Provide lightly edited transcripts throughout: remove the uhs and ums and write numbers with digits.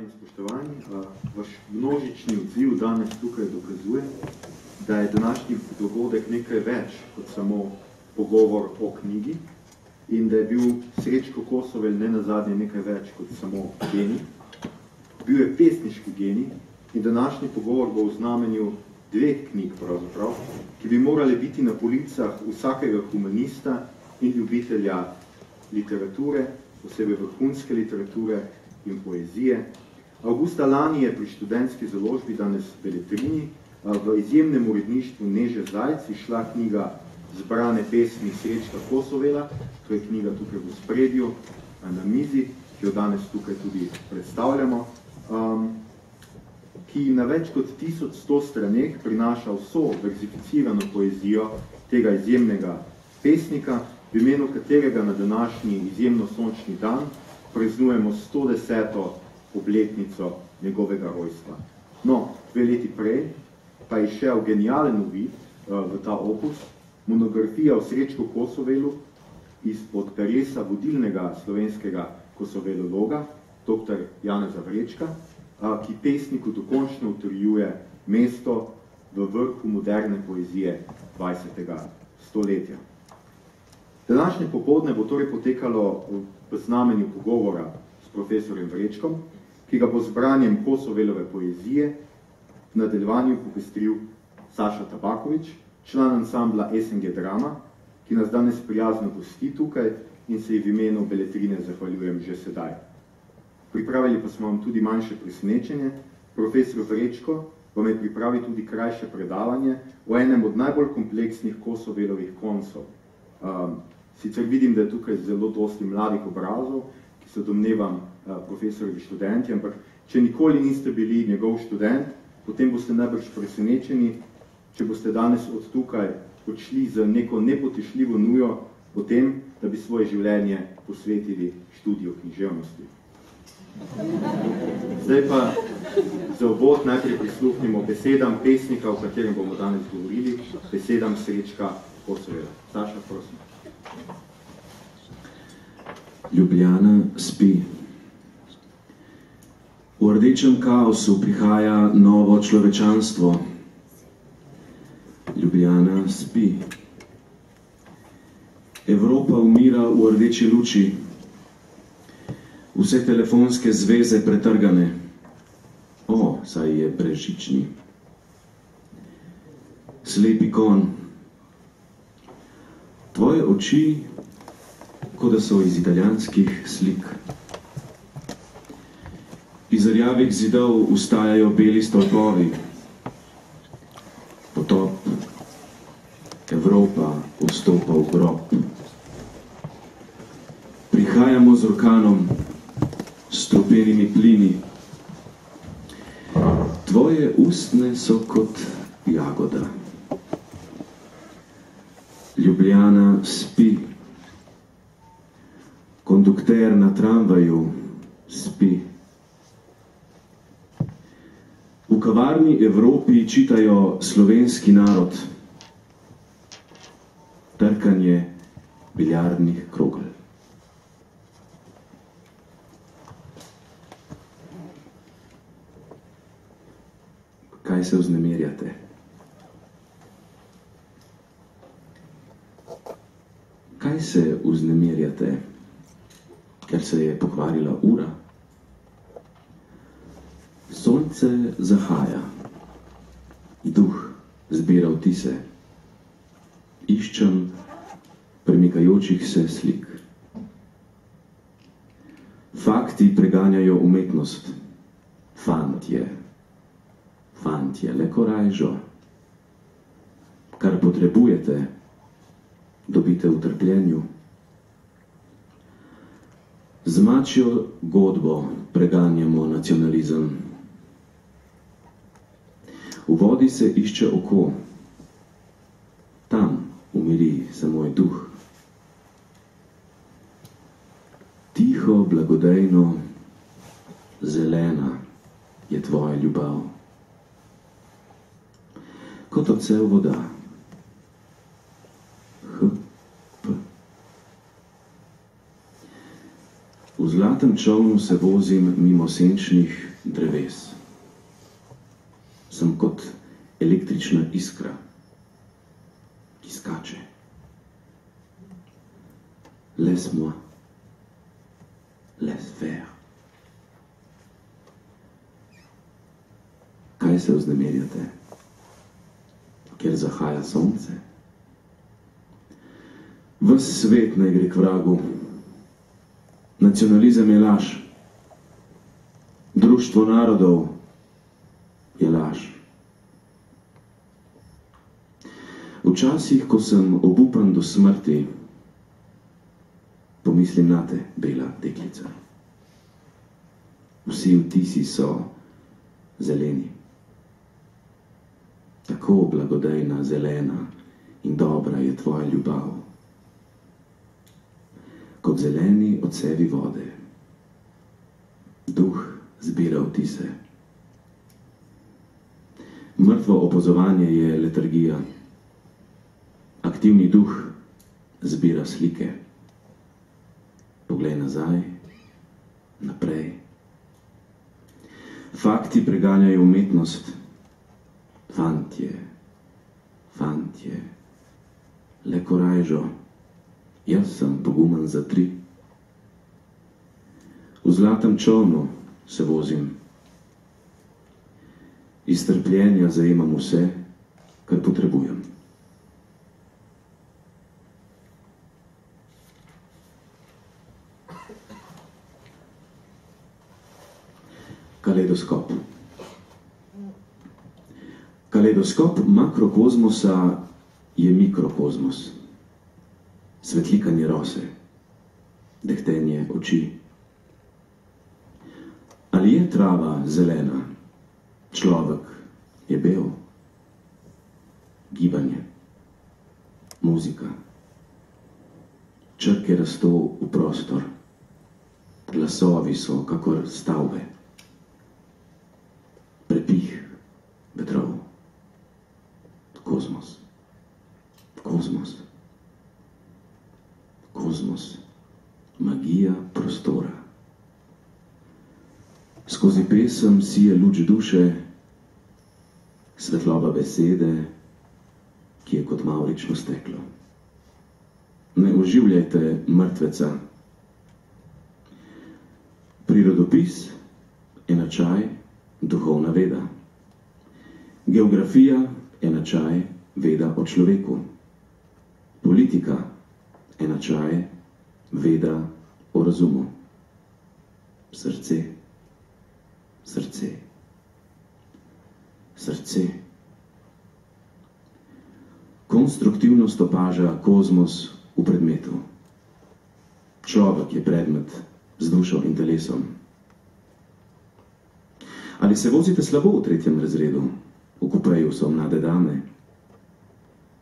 Spoštovane in spoštovani, vaš množični odziv danes tukaj dokazuje, da je današnji dogodek nekaj več kot samo pogovor o knjigi in da je bil Srečko Kosovelj ne nazadnje nekaj več kot samo genij. Bil je pesniški genij in današnji pogovor bo v znamenju dveh knjig pravzaprav, ki bi morali biti na policah vsakega humanista in ljubitelja literature, posebej vrhunske literature in poezije. Avgusta lani je pri študentski založbi, danes Beletrini, v izjemnem uredništvu Neže Zajc išla knjiga Zbrane pesmi Srečka Kosovela, to je knjiga tukaj v spredju na mizi, ki jo danes tukaj tudi predstavljamo, ki na več kot 1100 straneh prinaša vso verzificirano poezijo tega izjemnega pesnika, v imenu katerega na današnji izjemno sončni dan praznujemo 110. obletnico njegovega rojstva. No, 2 leti prej pa je šel genijalen uvid v ta opus, monografija o Srečku Kosovelu izpod peresa vodilnega slovenskega kosovelologa, dr. Janeza Vrečka, ki pesniku dokončno utrjuje mesto v vrhu moderne poezije 20. stoletja. Današnje popoldne bo torej potekalo v znamenju pogovora s profesorjem Vrečkom, ki ga bo z branjem Kosovelove poezije v nadaljevanju popestril Saša Tabaković, član ansambla SNG Drama, ki nas danes prijazno gosti tukaj in se ji v imenu Beletrine zahvaljujem že sedaj. Pripravili pa smo vam tudi manjše presenečenje. Profesor Vrečko vam je pripravil tudi krajše predavanje o enem od najbolj kompleksnih Kosovelovih koncov. Sicer vidim, da je tukaj zelo dosti mladih obrazov, ki so domnevam profesorovi študenti, ampak če nikoli niste bili njegov študent, potem boste najbrž presenečeni, če boste danes od tukaj odšli z neko nepotešljivo nujo o tem, da bi svoje življenje posvetili študiju književnosti. Zdaj pa za uvod najprej prisluhnimo besedam pesnika, o katerem bomo danes govorili, besedam Srečka Kosovela. Saša, prosim. Ljubljana spi. V rdečem kaosu prihaja novo človečanstvo. Ljubljana spi. Evropa umira v rdeči luči. Vse telefonske zveze pretrgane. O, saj je brežični. Slepi kon. Tvoje oči, kot da so iz italijanskih slik. Iz rjavih zidov vstajajo beli stolpovi. Potop. Evropa vstopa v grob. Prihajamo z orkanom, s strupenimi plini. Tvoje ustne so kot jagoda. Ljubljana spi. Kondukter na tramvaju spi. V kavarni Evropi čitajo slovenski narod. Trkanje biljardnih krogel. Kaj se vznemirjate? Kaj se vznemirjate? Ker se je pokvarila ura. Sonce zahaja. Duh zbira vtise. Iščem premikajočih se slik. Fakti preganjajo umetnost. Fantje, le korajžo. Kar potrebujete, dobite v trpljenju. Z mačjo godbo preganjamo nacionalizem. V vodi se išče oko. Tam umiri se moj duh. Tiho, blagodejno, zelena je tvoja ljubav. Kot odsev voda. V zlatem čovnu se vozim mimo senčnih dreves. Sem kot električna iskra, ki skače. Laisse-moi, laisse faire. Kaj se vznemirjate, kjer zahaja sonce? Ves svet naj gre k vragu. Nacionalizem je laž. Društvo narodov je laž. Včasih, ko sem obupan do smrti, pomislim nate, bela deklica. Vsi vtisi so zeleni. Tako blagodejna, zelena in dobra je tvoja ljubav. Kot zeleni odsevi vode. Duh zbira vtise. Mrtvo opazovanje je letargija. Aktivni duh zbira slike. Poglej nazaj, naprej. Fakti preganjajo umetnost. Fantje, fantje, le korajžo. Jaz sem pogumen za 3. V zlatem čolnu se vozim. Iz trpljenja zajemam vse, kar potrebujem. Kaleidoskop. Kaleidoskop makrokozmosa je mikrokozmos. Svetlikanje rose, dehtenje oči. Ali je trava zelena? Človek je bel. Gibanje, muzika. Črke rasto v prostor. Glasovi so kakor stavbe. Prepih vetrov. Kozmos. Kozmos. Kozmos. Magija prostora. Skozi pesem sije luč duše, svetloba besede, ki je kot mavrično steklo. Ne oživljajte mrtveca. Prirodopis, enačaj, duhovna veda. Geografija, enačaj, veda o človeku. Politika, enačaj, veda o razumu. Srce, srce, srce. Konstruktivnost opaža kozmos v predmetu. Človek je predmet z dušo in telesom. Ali se vozite slabo v 3. razredu? V kupeju so mlade dame.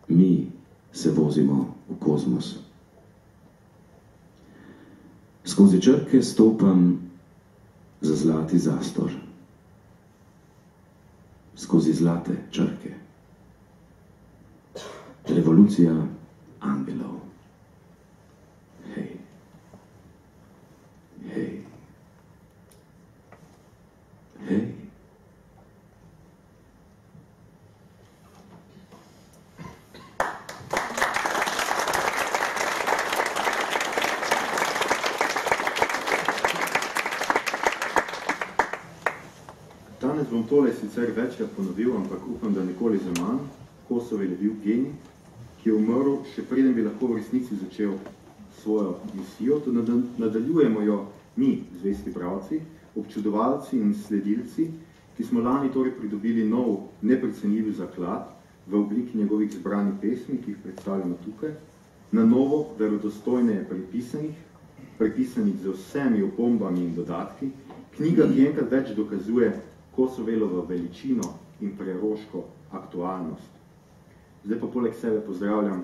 Mi se vozimo v kozmos. Skozi črke stopam za zlati zastor. Skozi zlate črke. Revolucija angelov. Hej. Hej. Hej. Danes bom tole sicer večkrat ponovil, ampak upam, da nikoli za manj. Kosovel je bil genij, ki je umrl, še preden bi lahko v resnici začel svojo misijo. To nadaljujemo jo mi, zvesti bralci, občudovalci in sledilci, ki smo lani torej pridobili nov neprecenljiv zaklad v obliki njegovih zbranih pesmi, ki jih predstavljamo tukaj, na novo, verodostojneje prepisanih z vsemi opombami in dodatki. Knjiga, ki enkrat več dokazuje Kosovelovo veličino in preroško aktualnost. Zdaj pa poleg sebe pozdravljam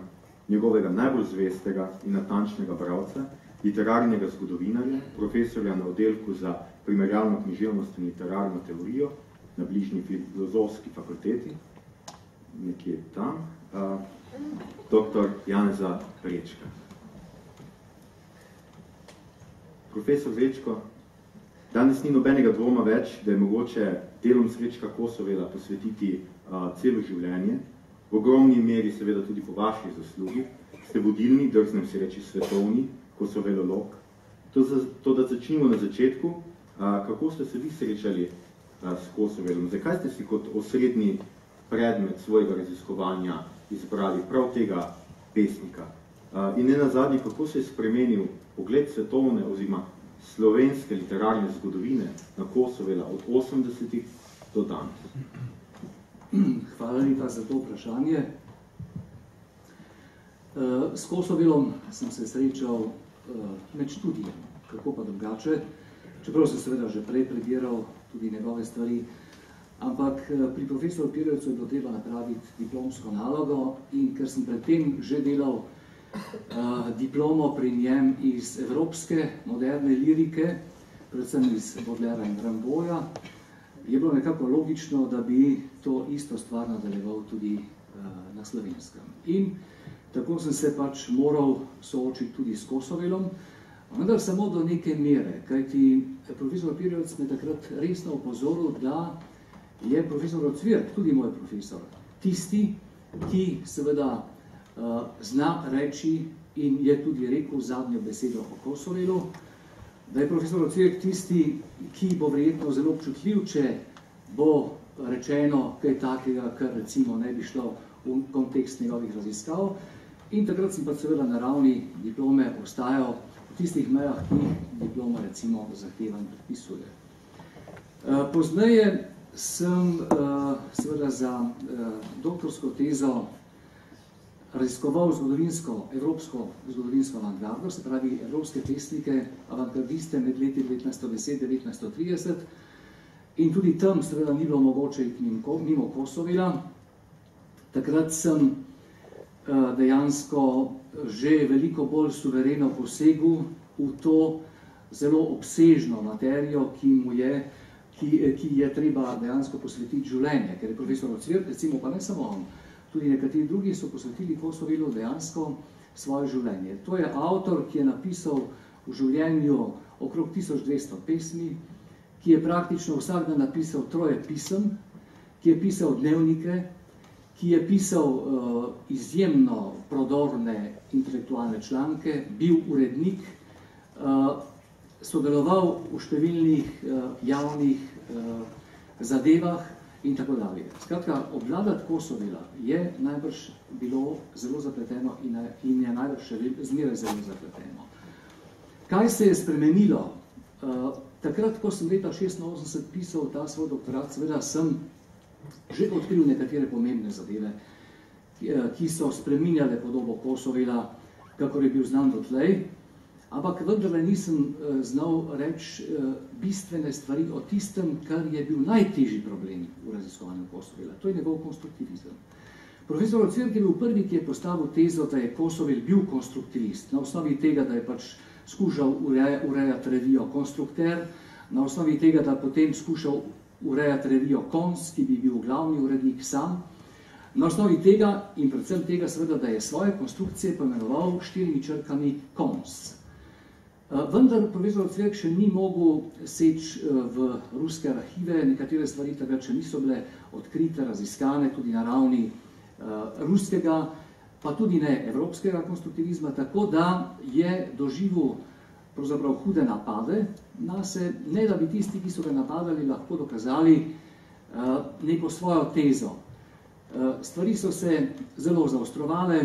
njegovega najbolj zvestega in natančnega bralca, literarnega zgodovinarja, profesorja na oddelku za primerjalno književnost in literarno teorijo na bližnji filozofski fakulteti, nekje tam, dr. Janeza Vrečka. Profesor Vrečko, Danes ni nobenega dvoma več, da je mogoče delom Srečka Kosovela posvetiti celo življenje. V ogromni meri, seveda tudi po vaši zaslugi, ste vodilni, drznem si reči svetovni, kosovelolog. To, da začnimo na začetku, kako ste se vi srečali s Kosovelom? Zakaj ste si kot osrednji predmet svojega raziskovanja izbrali prav tega pesnika? In ne nazadnje, kako se je spremenil pogled svetovne oziroma slovenske literarne zgodovine na Kosovela od 80-ih do danes? Hvala lepa za to vprašanje. S Kosovelom sem se srečal med študijem, kako pa drugače, čeprav sem seveda že prej prebiral tudi njegove stvari, ampak pri profesoru Pirjevcu je bilo treba napraviti diplomsko nalogo in ker sem predtem že delal diplomo pri njem iz evropske moderne lirike, predvsem iz Baudelaira in Rimbaudja, je bilo nekako logično, da bi to isto stvar nadaljeval tudi na slovenskem. In tako sem se pač moral soočiti tudi s Kosovelom, vendar samo do neke mere, kajti profesor Pirjevec me takrat resno upozoril, da je profesor Ocvirk, tudi moj profesor, tisti, ki seveda zna reči in je tudi rekel zadnjo besedo o Kosovelu, da je profesor Ocvirk tisti, ki bo verjetno zelo občutljiv, če bo rečeno kaj takega, kar recimo ne bi šlo v kontekst njegovih raziskav. In takrat sem pa seveda na ravni diplome ostajal v tistih mejah, ki diploma recimo zahteva in predpisuje. Pozneje sem seveda za doktorsko tezo raziskoval evropsko zgodovinsko avantgardo, se pravi evropske pesnike, avantgardiste med leti 1910-1930, in tudi tam seveda ni bilo mogoče iti mimo Kosovela. Takrat sem dejansko že veliko bolj suvereno posegel v to zelo obsežno materijo, ki je treba dejansko posvetiti življenje, ker je profesor Ocvirk, recimo pa ne samo on, tudi nekateri drugi so posvetili Kosovelu dejansko svoje življenje. To je avtor, ki je napisal v življenju okrog 1200 pesmi, ki je praktično vsak dan napisal 3 pisem, ki je pisal dnevnike, ki je pisal izjemno prodorne intelektualne članke, bil urednik, sodeloval v številnih javnih zadevah in tako dalje. Skratka, obvladati Kosovela je najbrž bilo zelo zapleteno in je najbrž še zmeraj zelo zapleteno. Kaj se je spremenilo? Takrat, ko sem leta 1986 pisal ta svoj doktorat, seveda sem že odkril nekatere pomembne zadeve, ki so spreminjale podobo Kosovela, kakor je bil znan dotlej, ampak vendarle nisem znal reči bistvene stvari o tistem, kar je bil najtežji problem v raziskovanju Kosovela. To je njegov konstruktivizem. Profesor Ocvirk je bil prvi, ki je postavil tezo, da je Kosovel bil konstruktivist, na osnovi tega, da je pač skušal urejati revijo Konstrukter, na osnovi tega, da potem skušal urejati revijo Kons, ki bi bil glavni urednik sam, na osnovi tega in predvsem tega seveda, da je svoje konstrukcije poimenoval 4 črkami Kons. Vendar profesor Ocvirk še ni mogel seči v ruske arhive, nekatere stvari takrat še niso bile odkrite, raziskane tudi na ravni ruskega, pa tudi ne evropskega konstruktivizma, tako da je doživel pravzaprav hude napade nase, ne da bi tisti, ki so ga napadali, lahko dokazali neko svojo tezo. Stvari so se zelo zaostrovale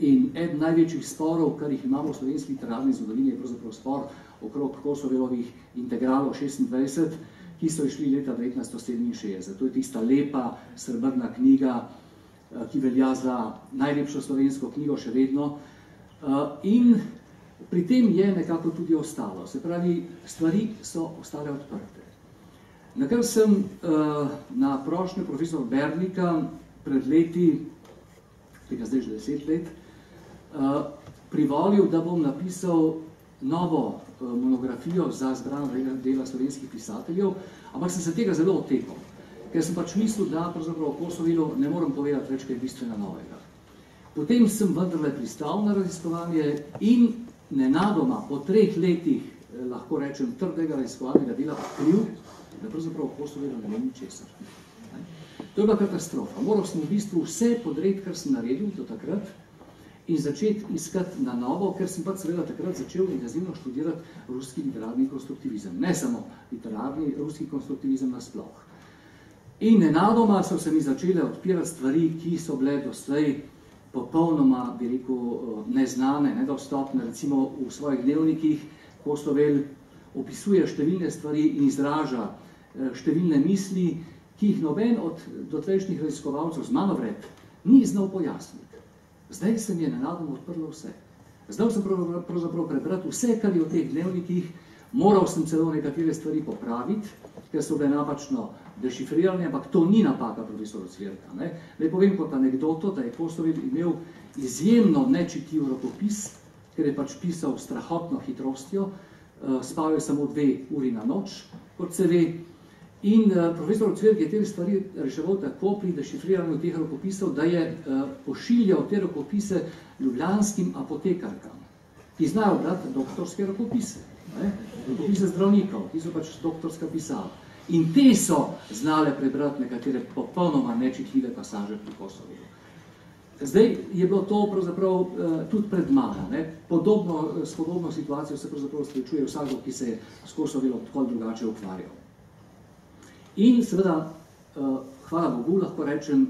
in eden največjih sporov, kar jih imamo v slovenski literarni zgodovini, je pravzaprav spor okrog Kosovelovih integralov 26, ki so išli leta 1967. To je tista lepa srebrna knjiga, ki velja za najlepšo slovensko knjigo še vedno. In pri tem je nekako tudi ostalo. Se pravi, stvari so ostale odprte. Nakar sem na prošnjo profesor Bernika pred leti, tega zdaj že 10 let, privolil, da bom napisal novo monografijo za zbrana dela slovenskih pisateljev, ampak sem se tega zelo odtekal, ker sem pač mislil, da pravzaprav o Kosovelu ne morem povedati več kaj bistveno novega. Potem sem vendarle pristal na raziskovanje in nenadoma po 3 letih lahko rečem, trdega raziskovalnega dela odkril, da pravzaprav Kosovo ne vem ničesar. To je bila katastrofa. Moral sem v bistvu vse podreti, kar sem naredil do takrat, in začeti iskati na novo, ker sem pač seveda takrat začel intenzivno študirati ruski literarni konstruktivizem. Ne samo literarni, ruski konstruktivizem nasploh. In nenadoma so se mi začele odpirati stvari, ki so bile doslej popolnoma, bi rekel, neznane, nedostopne. Recimo v svojih dnevnikih Kosovel opisuje številne stvari in izraža številne misli, ki jih noben od dotlejšnjih raziskovalcev z mano vred ni znal pojasniti. Zdaj se mi je nenadoma odprlo vse. Znal sem pravzaprav prebrati vse, kar je v teh dnevnikih, moral sem celo nekatere stvari popraviti, ker so bile napačno dešifrirane, ampak to ni napaka profesora Cvirka. Naj povem kot anekdoto, da je Kosovel imel izjemno nečitljiv rokopis, ker je pač pisal strahotno hitrostjo, spal je samo 2 uri na noč, kot se ve. In profesor Cvirk je te stvari reševal tako pri dešifriranju teh rokopisov, da je pošiljal te rokopise ljubljanskim apotekarkam, ki znajo brati doktorske rokopise, rokopise zdravnikov, ki so pač doktorska pisala. In te so znale prebrati nekatere popolnoma nečitljive pasaže pri Kosovu. Zdaj je bilo to pravzaprav tudi pred mano. S podobno situacijo se pravzaprav srečuje vsakdo, ki se je s Kosovom tako drugače ukvarjal. In seveda, hvala Bogu, lahko rečem,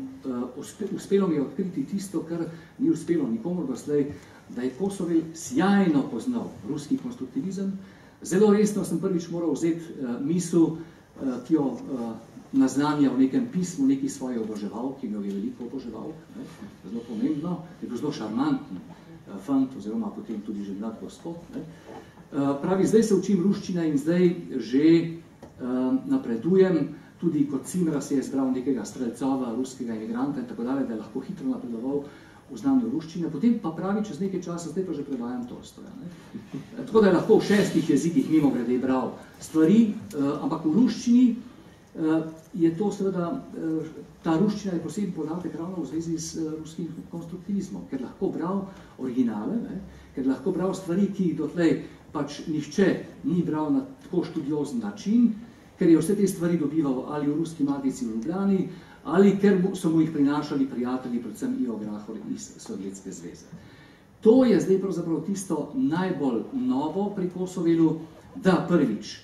uspelo mi je odkriti tisto, kar ni uspelo nikomur doslej, da je Kosovel sjajno poznal ruski konstruktivizem. Zelo resno sem prvič moral vzeti misel, ki jo naznanja v nekem pismu neki svoje oboževalk, ki ga je veliko oboževalk, zelo pomembno, je bil zelo šarmanten fant, oziroma potem tudi že mlad gospod. Pravi, zdaj se učim ruščine in zdaj že napredujem, tudi kot Cimra se je zbral nekega streljcova, ruskega emigranta in tako dalje, da je lahko hitro napredoval v znanju ruščine. Potem pa pravi, čez nekaj časa, zdaj pa že predvajam Tolstoja. Tako da je lahko v 6 jezikih mimogrede bral stvari, ampak v ruščini je to seveda, ta ruščina je poseben podatek ravno v zvezi s ruskim konstruktivizmom, ker lahko bral originale, ker lahko bral stvari, ki jih dotlej pač nihče ni bral na tako študiozen način, ker je vse te stvari dobival ali v ruski matici v Ljubljani, ali ker so mu jih prinašali prijatelji, predvsem Ivo Grahor iz Sovjetske zveze. To je zdaj pravzaprav tisto najbolj novo pri Kosovelu, da prvič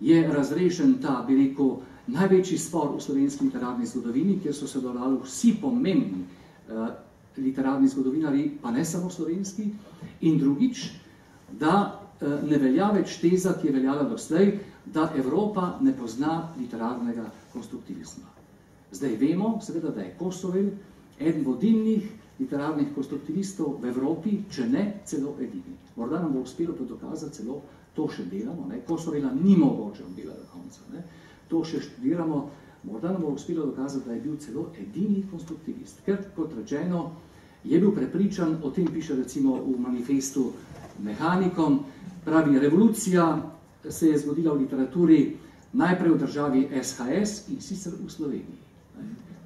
je razrešen ta, bi rekel, največji spor v slovenski literarni zgodovini, kjer so se sodelovali vsi pomembni literarni zgodovinarji, pa ne samo slovenski, in drugič, da ne velja več teza, ki je veljala doslej, da Evropa ne pozna literarnega konstruktivizma. Zdaj vemo, seveda, da je Kosovel eden vodilnih literarnih konstruktivistov v Evropi, če ne celo edini. Morda nam bo uspelo to dokazati, celo to še delamo, Kosovela ni mogoče oddelati do konca, to še študiramo, morda nam bo uspelo dokazati, da je bil celo edini konstruktivist. Ker, kot rečeno, je bil prepričan, o tem piše recimo v manifestu Mehanikom, pravi, revolucija se je zgodila v literaturi najprej v državi SHS in sicer v Sloveniji.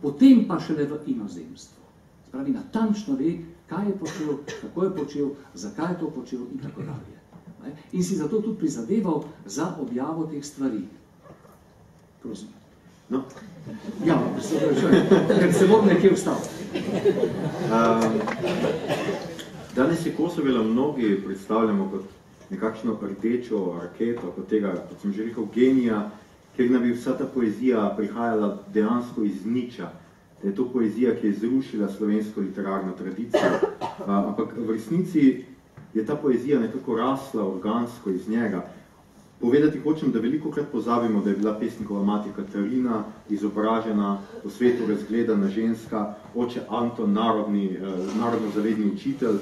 Potem pa šele v inozemstvu. Pravi, natančno ve, kaj je počel, kako je počel, zakaj je to počel in tako dalje. In si zato tudi prizadeval za objavo teh stvari. Prosim. No. Ja, ker se bom nekje vstal. Danes je Kosovela mnogi predstavljamo kot nekakšno rdečo raketo, kot tega, kot sem že rekel, genija, ker nam bi vsa ta poezija prihajala dejansko iz niča. Da je to poezija, ki je zrušila slovensko literarno tradicijo. Ampak v resnici je ta poezija nekako rasla organsko iz njega. Povedati hočem, da velikokrat pozabimo, da je bila pesnikova mati Katarina izobražena, po svetu razgledana ženska, oče Anton, narodno-zavedni učitelj.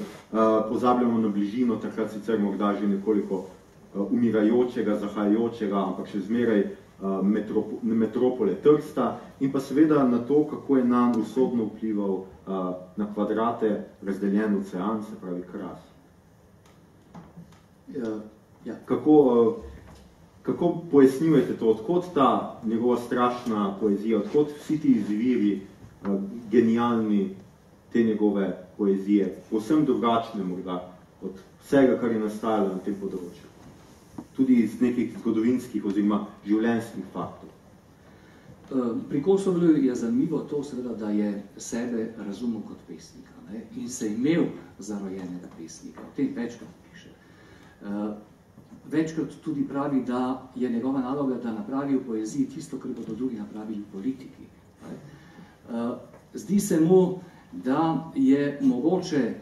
Pozabljamo na bližino, takrat sicer morda že nekoliko umirajočega, zahajajočega, ampak še zmeraj metropole Trsta, in pa seveda na to, kako je nam osobno vplival na kvadrate razdeljen ocean, se pravi Kras. Kako pojasnjujete to, odkot ta njegova strašna poezija, odkot vsi ti izviri genialni te njegove poezije, povsem drugačne morda od vsega, kar je nastajalo na tem področju? tudi iz nekih zgodovinskih oziroma življenjskih faktov. Pri Kosovelju je zanimivo to, seveda, da je sebe razumel kot pesnika, ne? In se imel za rojenega pesnika. O tem večkrat piše. Večkrat tudi pravi, da je njegova naloga, da napravi v poeziji tisto, kar bodo drugi napravili v politiki. Zdi se mu, da je mogoče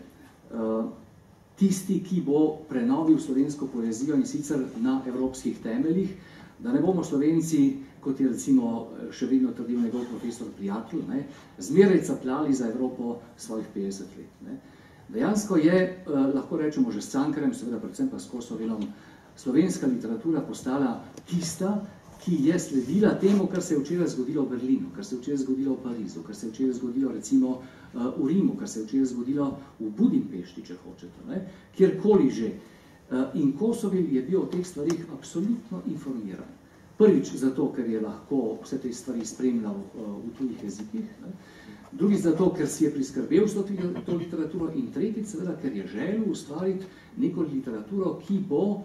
tisti, ki bo prenovil slovensko poezijo in sicer na evropskih temeljih, da ne bomo Slovenci, kot je recimo še vedno trdil njegov profesor Prijatelj, ne, zmeraj capljali za Evropo svojih 50 let. Ne. Dejansko je, lahko rečemo že s Cankarjem, seveda predvsem pa s Kosovelom, slovenska literatura postala tista, ki je sledila temu, kar se je včeraj zgodilo v Berlinu, kar se je včeraj zgodilo v Parizu, kar se je včeraj zgodilo recimo v Rimu, kar se je včeraj zgodilo v Budimpešti, če hočete, ne, kjerkoli že. In Kosovel je bil o teh stvarih absolutno informiran. Prvič zato, ker je lahko vse te stvari spremljal v tujih jezikih, ne. Drugič zato, ker si je priskrbel s to literaturo, in tretjič seveda, ker je želel ustvariti neko literaturo, ki bo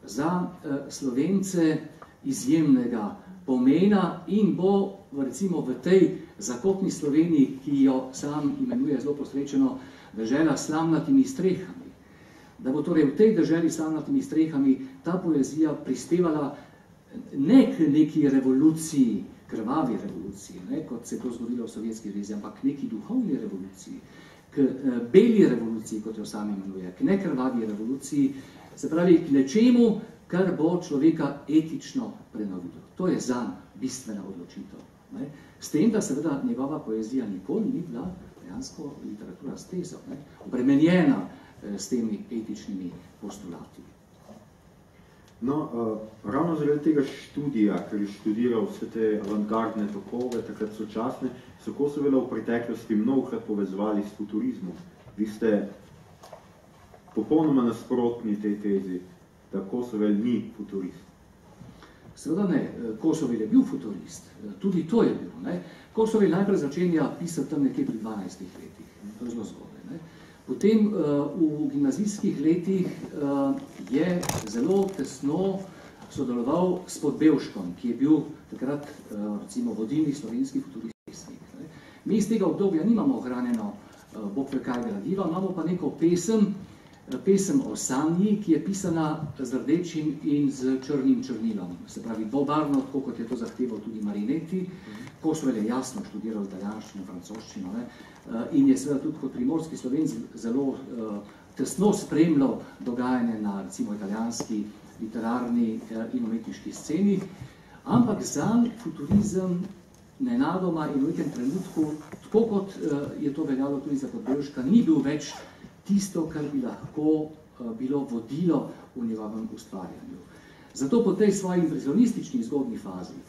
za Slovence izjemnega pomena in bo recimo v tej zakotni Sloveniji, ki jo sam imenuje zelo posrečeno dežela s slamnatimi strehami, da bo torej v tej deželi s slamnatimi strehami ta poezija prispevala ne k neki revoluciji, krvavi revoluciji, ne, kot se je to zgodilo v Sovjetski zvezi, ampak k neki duhovni revoluciji, k beli revoluciji, kot jo sam imenuje, k nekrvavi revoluciji, se pravi k nečemu, kar bo človeka etično prenovilo. To je zanj bistvena odločitev. Ne. S tem, da seveda njegova poezija nikoli ni bila dejansko literatura s tezo, ne, obremenjena s temi etičnimi postulati. No, ravno zaradi tega študija, ker je študiral vse te avantgardne tokove, takrat sočasne, so Kosovela v preteklosti mnogokrat povezovali s futurizmom. Vi ste popolnoma nasprotni tej tezi, da Kosovel ni futurist. Seveda ne, Kosovel je bil futurist, tudi to je bil. Ne. Kosovel najprej začenja pisati tam nekje pri 12 letih, to je zelo zgodaj. Ne. Potem v gimnazijskih letih je zelo tesno sodeloval s Podbevškom, ki je bil takrat recimo vodilni slovenski futurist. Mi iz tega obdobja nimamo ohranjeno bog ve kaj gradiva, imamo pa neko pesem o sanji, ki je pisana z rdečim in z črnim črnilom. Se pravi dvobarvno, tako kot je to zahteval tudi Marinetti. Kosovel je jasno študiral italijanščino, francoščino, ne? In je seveda tudi kot primorski Slovenci zelo tesno spremljal dogajanje na recimo italijanski literarni in umetniški sceni. Ampak zanj futurizem nenadoma in v nekem trenutku, tako kot je to veljalo tudi za Podbevška, ni bil več tisto, kar bi lahko bilo vodilo v njegovem ustvarjanju. Zato po tej svoji impresionistični zgodnji fazi,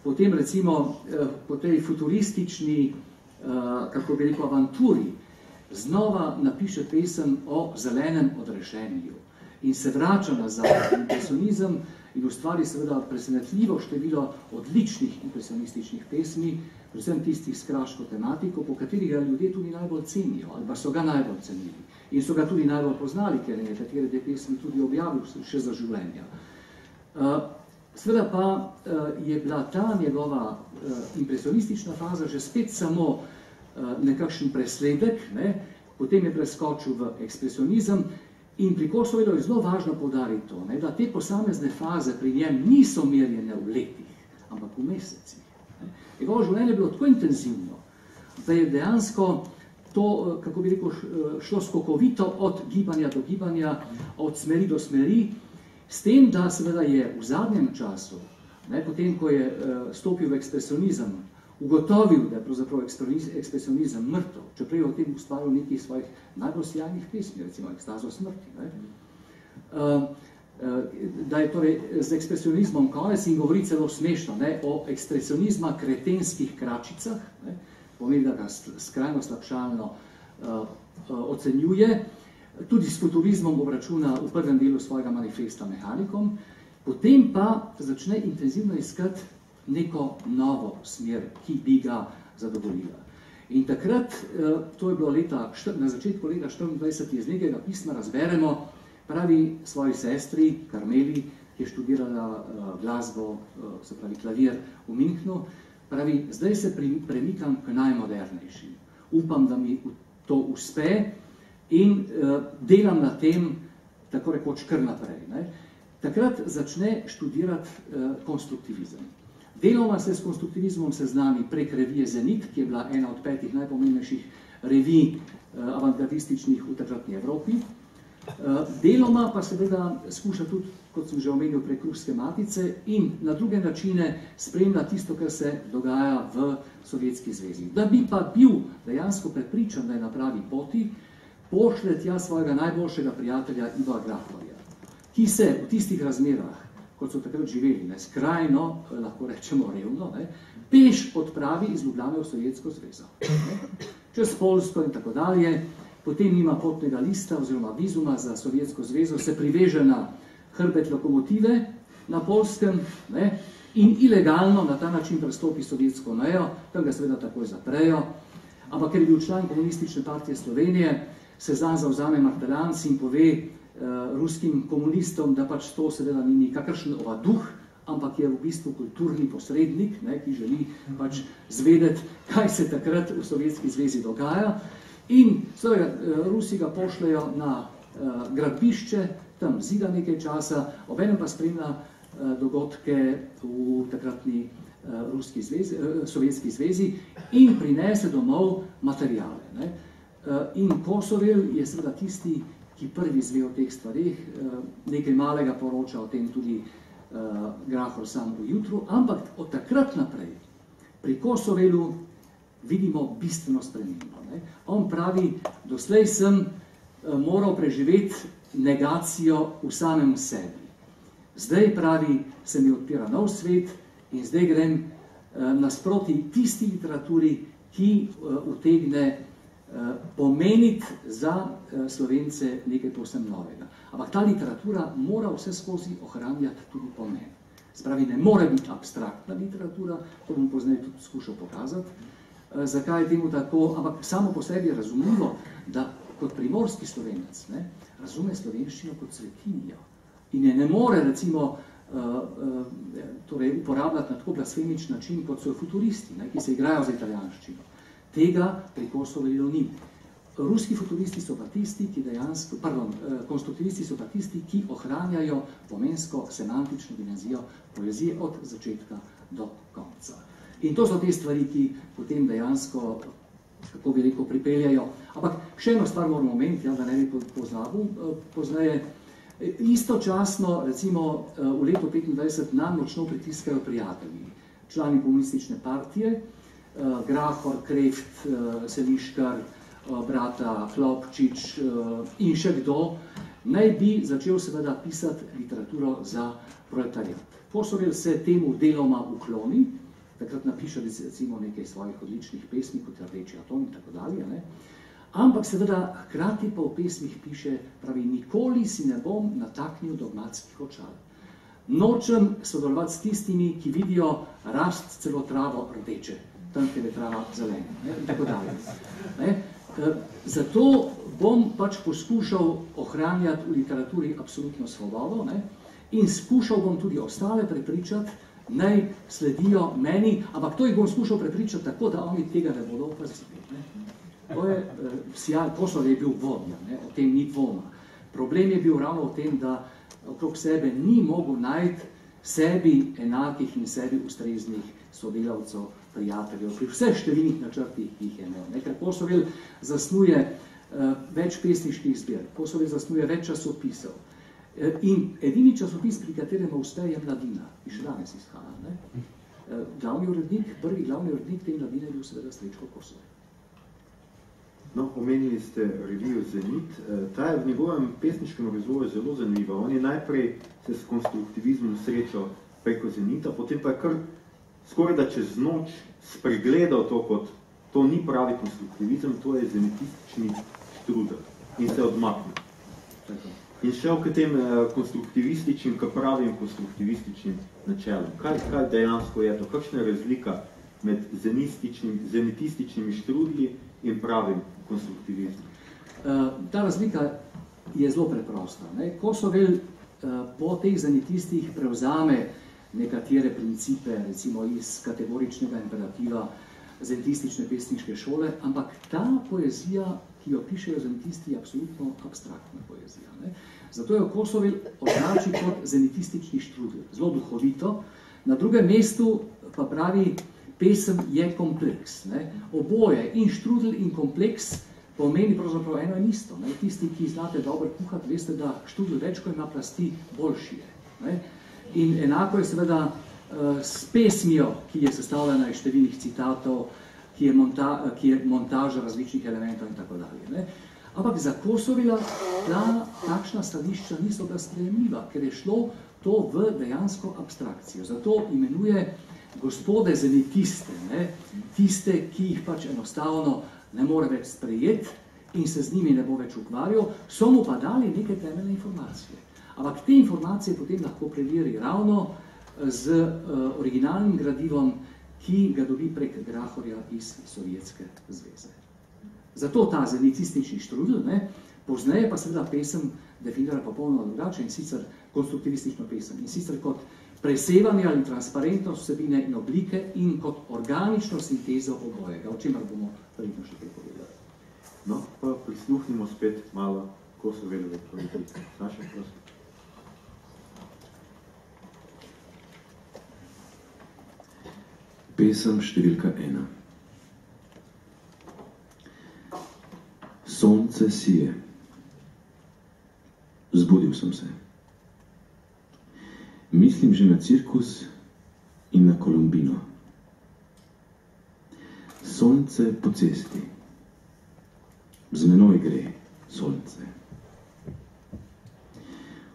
potem recimo po tej futuristični, kako bi rekel, avanturi, znova napiše pesem o zelenem odrešenju in se vrača nazaj v impresionizem in ustvari seveda presenetljivo število odličnih impresionističnih pesmi, predvsem tistih s kraško tematiko, po katerih ga ljudje tudi najbolj cenijo, ali pa so ga najbolj cenili. In so ga tudi najbolj poznali, ker je nekatere te pesmi tudi objavil še za življenja. Seveda pa je bila ta njegova impresionistična faza že spet samo nekakšen presledek, ne? Potem je preskočil v ekspresionizem in pri Kosovelu je zelo važno poudariti to, ne? Da te posamezne faze pri njem niso merjene v letih, ampak v mesecih. Njegovo življenje je bilo tako intenzivno, da je dejansko to, kako bi rekel, šlo skokovito od gibanja do gibanja, od smeri do smeri, s tem, da seveda je v zadnjem času, ne, potem, ko je stopil v ekspresionizem, ugotovil, da je pravzaprav ekspresionizem mrtev, čeprav je o tem ustvaril nekaj svojih najbolj sjajnih pesmi, recimo Ekstazo smrti. Ne. Da je torej z ekspresionizmom konec in govori celo smešno, ne, o ekspresionizma kretenskih kračicah, ne, pomeni, da ga skrajno slabšalno ocenjuje, tudi s futurizmom obračuna v prvem delu svojega manifesta Mehanikom, potem pa začne intenzivno iskati neko novo smer, ki bi ga zadovoljila. In takrat, to je bilo na začetku leta 1924, iz nekega pisma razberemo, pravi svoji sestri, Karmeli, ki je študirala glasbo, se pravi klavir v Münchnu, pravi, zdaj se premikam k najmodernejšim. Upam, da mi to uspe in delam na tem, tako rekoč, kar naprej. Ne. Takrat začne študirati konstruktivizem. Deloma se s konstruktivizmom seznani prek revije Zenit, ki je bila ena od 5 najpomembnejših revij avantgardističnih v takratni Evropi. Deloma pa seveda skuša tudi, kot sem že omenil, prek Ruske matice in na druge načine spremlja tisto, kar se dogaja v Sovjetski zvezi. Da bi pa bil dejansko prepričan, da je na pravi poti, pošlje tja svojega najboljšega prijatelja Iva Grahorja, ki se v tistih razmerah, kot so takrat živeli, skrajno, lahko rečemo revno, peš odpravi iz Ljubljane v Sovjetsko zvezo. Čez Poljsko in tako dalje, potem nima potnega lista oziroma vizuma za Sovjetsko zvezo, se priveže na hrbet lokomotive na Poljskem in ilegalno na ta način prestopi sovjetsko mejo, tam ga seveda takoj zaprejo, ampak ker je bil član Komunistične partije Slovenije, se zanj zavzame Martelanc in pove ruskim komunistom, da pač to seveda ni nikakršen duh, ampak je v bistvu kulturni posrednik, ki želi pač zvedeti, kaj se takrat v Sovjetski zvezi dogaja. In Rusi ga pošljajo na gradbišče, tam zida nekaj časa, obenem pa spremlja dogodke v takratni Sovjetski zvezi in prinese domov materijale. In Kosovel je seveda tisti, ki prvi zve o teh stvareh, nekaj malega poroča o tem tudi Grahor sam v jutru, ampak od takrat naprej pri Kosovelu vidimo bistveno spremembo. On pravi, doslej sem moral preživeti negacijo v samem sebi. Zdaj pravi, se mi odpira nov svet in zdaj grem nasproti tisti literaturi, ki utegne pomeniti za Slovence nekaj povsem novega. Ampak ta literatura mora vse skozi ohranjati tudi pomen. Spravi, ne more biti abstraktna literatura, to bom pozneje tudi skušal pokazati, zakaj je temu tako, ampak samo po sebi je razumljivo, da kot primorski Slovenec razume slovenščino kot svetinjo in je ne more, recimo, uporabljati na tako blasfemičen način, kot so futuristi, ki se igrajo za italijanščino. Tega pri Kosovelu ni. Ruski futuristi so pa tisti, ki dejansko, konstruktivisti so pa tisti, ki ohranjajo pomensko semantično dimenzijo poezije od začetka do konca. In to so te stvari, ki potem dejansko, kako bi rekel, pripeljajo. Ampak še eno stvar moramo omeniti, da ne bi pozabil pozneje. Istočasno, recimo v letu 1925, nam močno pritiskajo prijatelji, člani komunistične partije, Grahor, Kreft, Seliškar, brata Klopčič in še kdo, naj bi začel seveda pisati literaturo za proletariat. Kosovel se temu deloma ukloni, takrat napiše recimo nekaj svojih odličnih pesmi, kot Rdeči atom in tako dalje, ampak seveda hkrati pa v pesmih piše, pravi, nikoli si ne bom nataknil dogmatskih očal. Nočem sodelovati s tistimi, ki vidijo rast celo travo rdeče, tam, kjer je trava zelena, in tako dalje. Zato bom pač poskušal ohranjati v literaturi absolutno svobodo in skušal bom tudi ostale prepričati, naj sledijo meni, ampak to jih bom skušal prepričati tako, da oni tega ne bodo opazili. Kosovel je bil vodja, o tem ni dvoma. Problem je bil ravno v tem, da okrog sebe ni mogel najti sebi enakih in sebi ustreznih sodelavcev, prijateljev, pri vseh številnih načrtih, ki jih je imel. Ker Kosovel zasnuje več pesniških zbirk, Kosovel zasnuje več časopisov. In edini časopis, pri katerem uspe, je Mladina, ki še danes izhaja. Prvi glavni urednik te Mladine je bil seveda Srečko Kosovel. No, omenili ste revijo Zenit. Ta je v njegovem pesniškem razvoju zelo zanimiva. On je najprej se s konstruktivizmom srečal preko Zenita, potem pa je kar skoraj da čez noč spregledal to, kot to ni pravi konstruktivizem, to je zenitistični štrudel in se odmaknil. In šel k tem konstruktivističnim, k pravim konstruktivističnim načelom. Kaj dejansko je to? Kakšna je razlika med zenitističnimi štrudli in pravim konstruktivizmom? Ta razlika je zelo preprosta. Kosovel po teh zanitistih prevzame nekatere principe, recimo iz kategoričnega imperativa zanitistične pesniške šole, ampak ta poezija, ki jo pišejo zanitisti, je absolutno abstraktna poezija. Ne? Zato jo Kosovel označi kot zanitistični štrudel, zelo duhovito. Na drugem mestu pa pravi, pesem je kompleks. Ne? Oboje, in štrudel in kompleks, pomeni pravzaprav eno in isto. Ne? Tisti, ki znate dobro kuhati, veste, da štrudel več, ko ima plasti, boljši je. Ne? In enako je seveda s pesmijo, ki je sestavljena iz številnih citatov, ki je montaža različnih elementov in tako dalje. Ne? Ampak za Kosovila takšna stališča niso bila sprejemljiva, ker je šlo to v dejansko abstrakcijo. Zato imenuje gospode zanitiste, ne? Tiste, ki jih pač enostavno ne more več sprejeti in se z njimi ne bo več ukvarjal, so mu pa dali neke temeljne informacije. Ampak te informacije potem lahko preveri ravno z originalnim gradivom, ki ga dobi prek Grahorja iz Sovjetske zveze. Zato ta zanitistični štrudel, ne? Pozneje pa seveda pesem definira popolnoma drugače in sicer konstruktivistično pesem. In sicer kot presevanje ali transparentnost vsebine in oblike in kot organično sintezo obojega, o čemer bomo verjetno še kaj povedali. No, pa prisluhnimo spet malo Kosovelove poezije. Saša, prosim. Pesem številka 1. Sonce sije. Zbudil sem se. Mislim že na cirkus in na Kolumbino. Sonce po cesti. Z menoj gre sonce.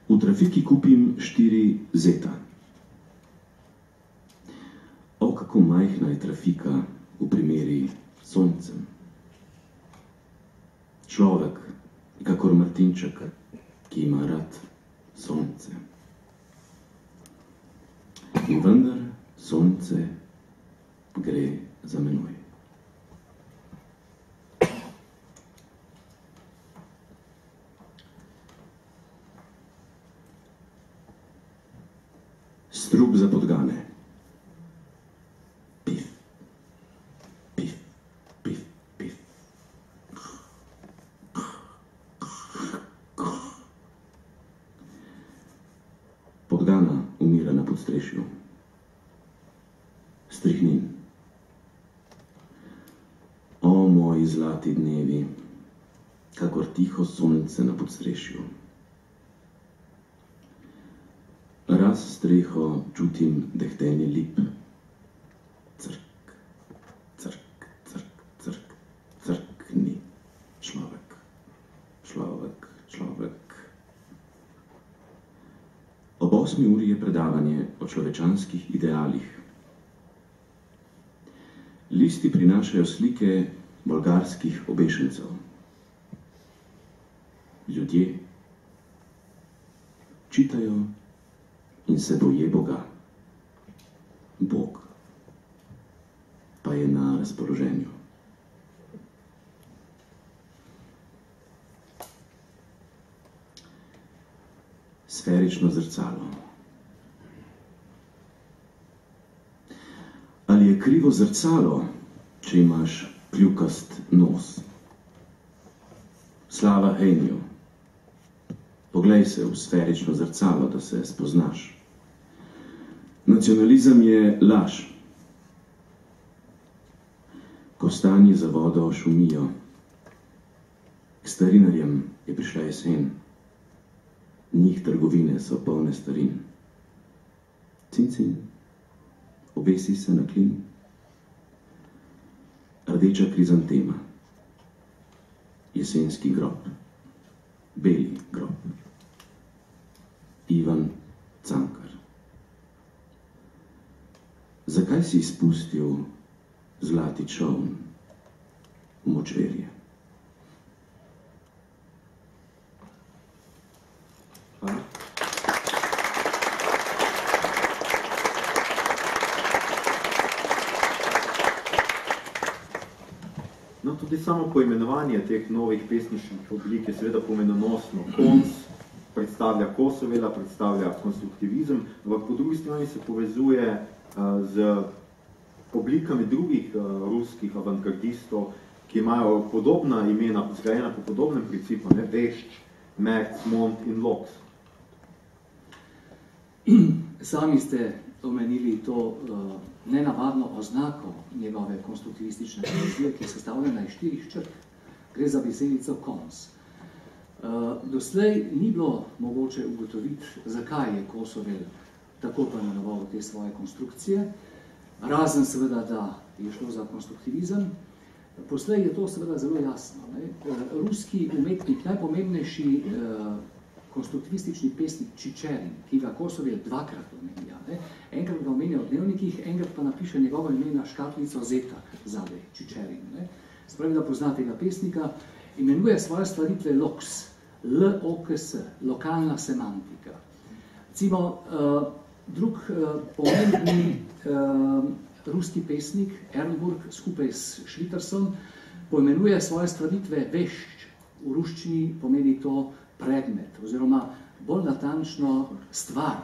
V trafiki kupim 4 zeta. O, kako majhna je trafika v primeri s soncem. Človek je kakor Martinček, ki ima rad sonce. In vendar sonce gre za menoj. Strup za podgane. Pif, pif, pif, pif. Podgana umira na podstrešju. Strihnin. O, moji zlati dnevi, kakor tiho sonce na podstrešju. Raz streho čutim dehtenje lip. Crk, crk, crk, crk, crkni. Človek, človek, človek. Ob 8. uri je predavanje o človečanskih idealih. Listi prinašajo slike bolgarskih obešencev. Ljudje čitajo in se boje Boga. Bog pa je na razpoloženju. Sferično zrcalo. Ali je krivo zrcalo, če imaš kljukast nos? Slava Henju. Poglej se v sferično zrcalo, da se spoznaš. Nacionalizem je laž. Kostanji za vodo šumijo. K starinarjem je prišla jesen. Njih trgovine so polne starin. Cincin, obesi se na klin. Rdeča krizantema. Jesenski grob. Beli grob. Ivan Cankar. Zakaj si izpustil zlati čoln v močverje? Hvala. No, tudi samo poimenovanje teh novih pesniških oblik je seveda pomenonosno. Konc predstavlja Kosovela, predstavlja konstruktivizem, ampak po drugi strani se povezuje z oblikami drugih ruskih avantgardistov, ki imajo podobna imena, zgrajena po podobnem principu, ne, Vešč, Merc, Mont in Loks. Sami ste omenili to nenavadno oznako njegove konstruktivistične poezije, ki je sestavljena iz 4 črk. Gre za besedico kons. Doslej ni bilo mogoče ugotoviti, zakaj je Kosovel tako poimenoval te svoje konstrukcije, razen seveda, da je šlo za konstruktivizem. Poslej je to seveda zelo jasno. Ne? Ruski umetnik, najpomembnejši konstruktivistični pesnik Čičerin, ki ga Kosovel 2-krat omenja. Ne? Enkrat ga omenja v dnevnikih, enkrat pa napiše njegovo ime na škatlico Zeta zadaj, Čičerin. Ne? Spravi, da pozna tega pesnika, imenuje svoje stvaritve LOKS, L-O-K-S, lokalna semantika. Recimo, drug pomembni ruski pesnik, Ernburg, skupaj s Švitersom, poimenuje svoje stvaritve Vešč. V ruščini pomeni to predmet, oziroma bolj natančno stvar.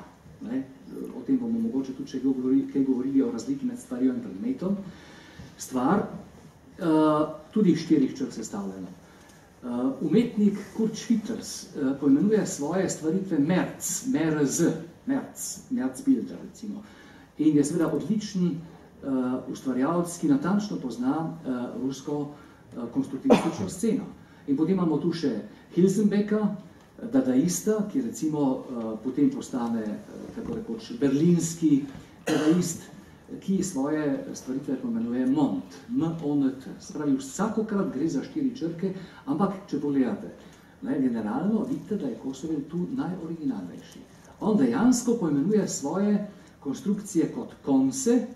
Ne? O tem bomo mogoče tudi kaj govorili o razliki med stvarjo in predmetom. Stvar, tudi iz 4 črk sestavljeno. Umetnik Kurt Schwitters poimenuje svoje stvaritve Merc, M-R-Z, Merzbilder, recimo. In je seveda odličen ustvarjalec, ki natančno pozna rusko konstruktivistično sceno. In potem imamo tu še Hilsenbecka, dadaista, ki recimo potem postane, tako rekoč, berlinski dadaist, ki svoje stvaritve pomenuje Mont, M-O-N-T. Spravi, vsakokrat gre za 4 črke, ampak, če pogledate, generalno vidite, da je Kosovel tu najoriginalnejši. On dejansko poimenuje svoje konstrukcije kot konse,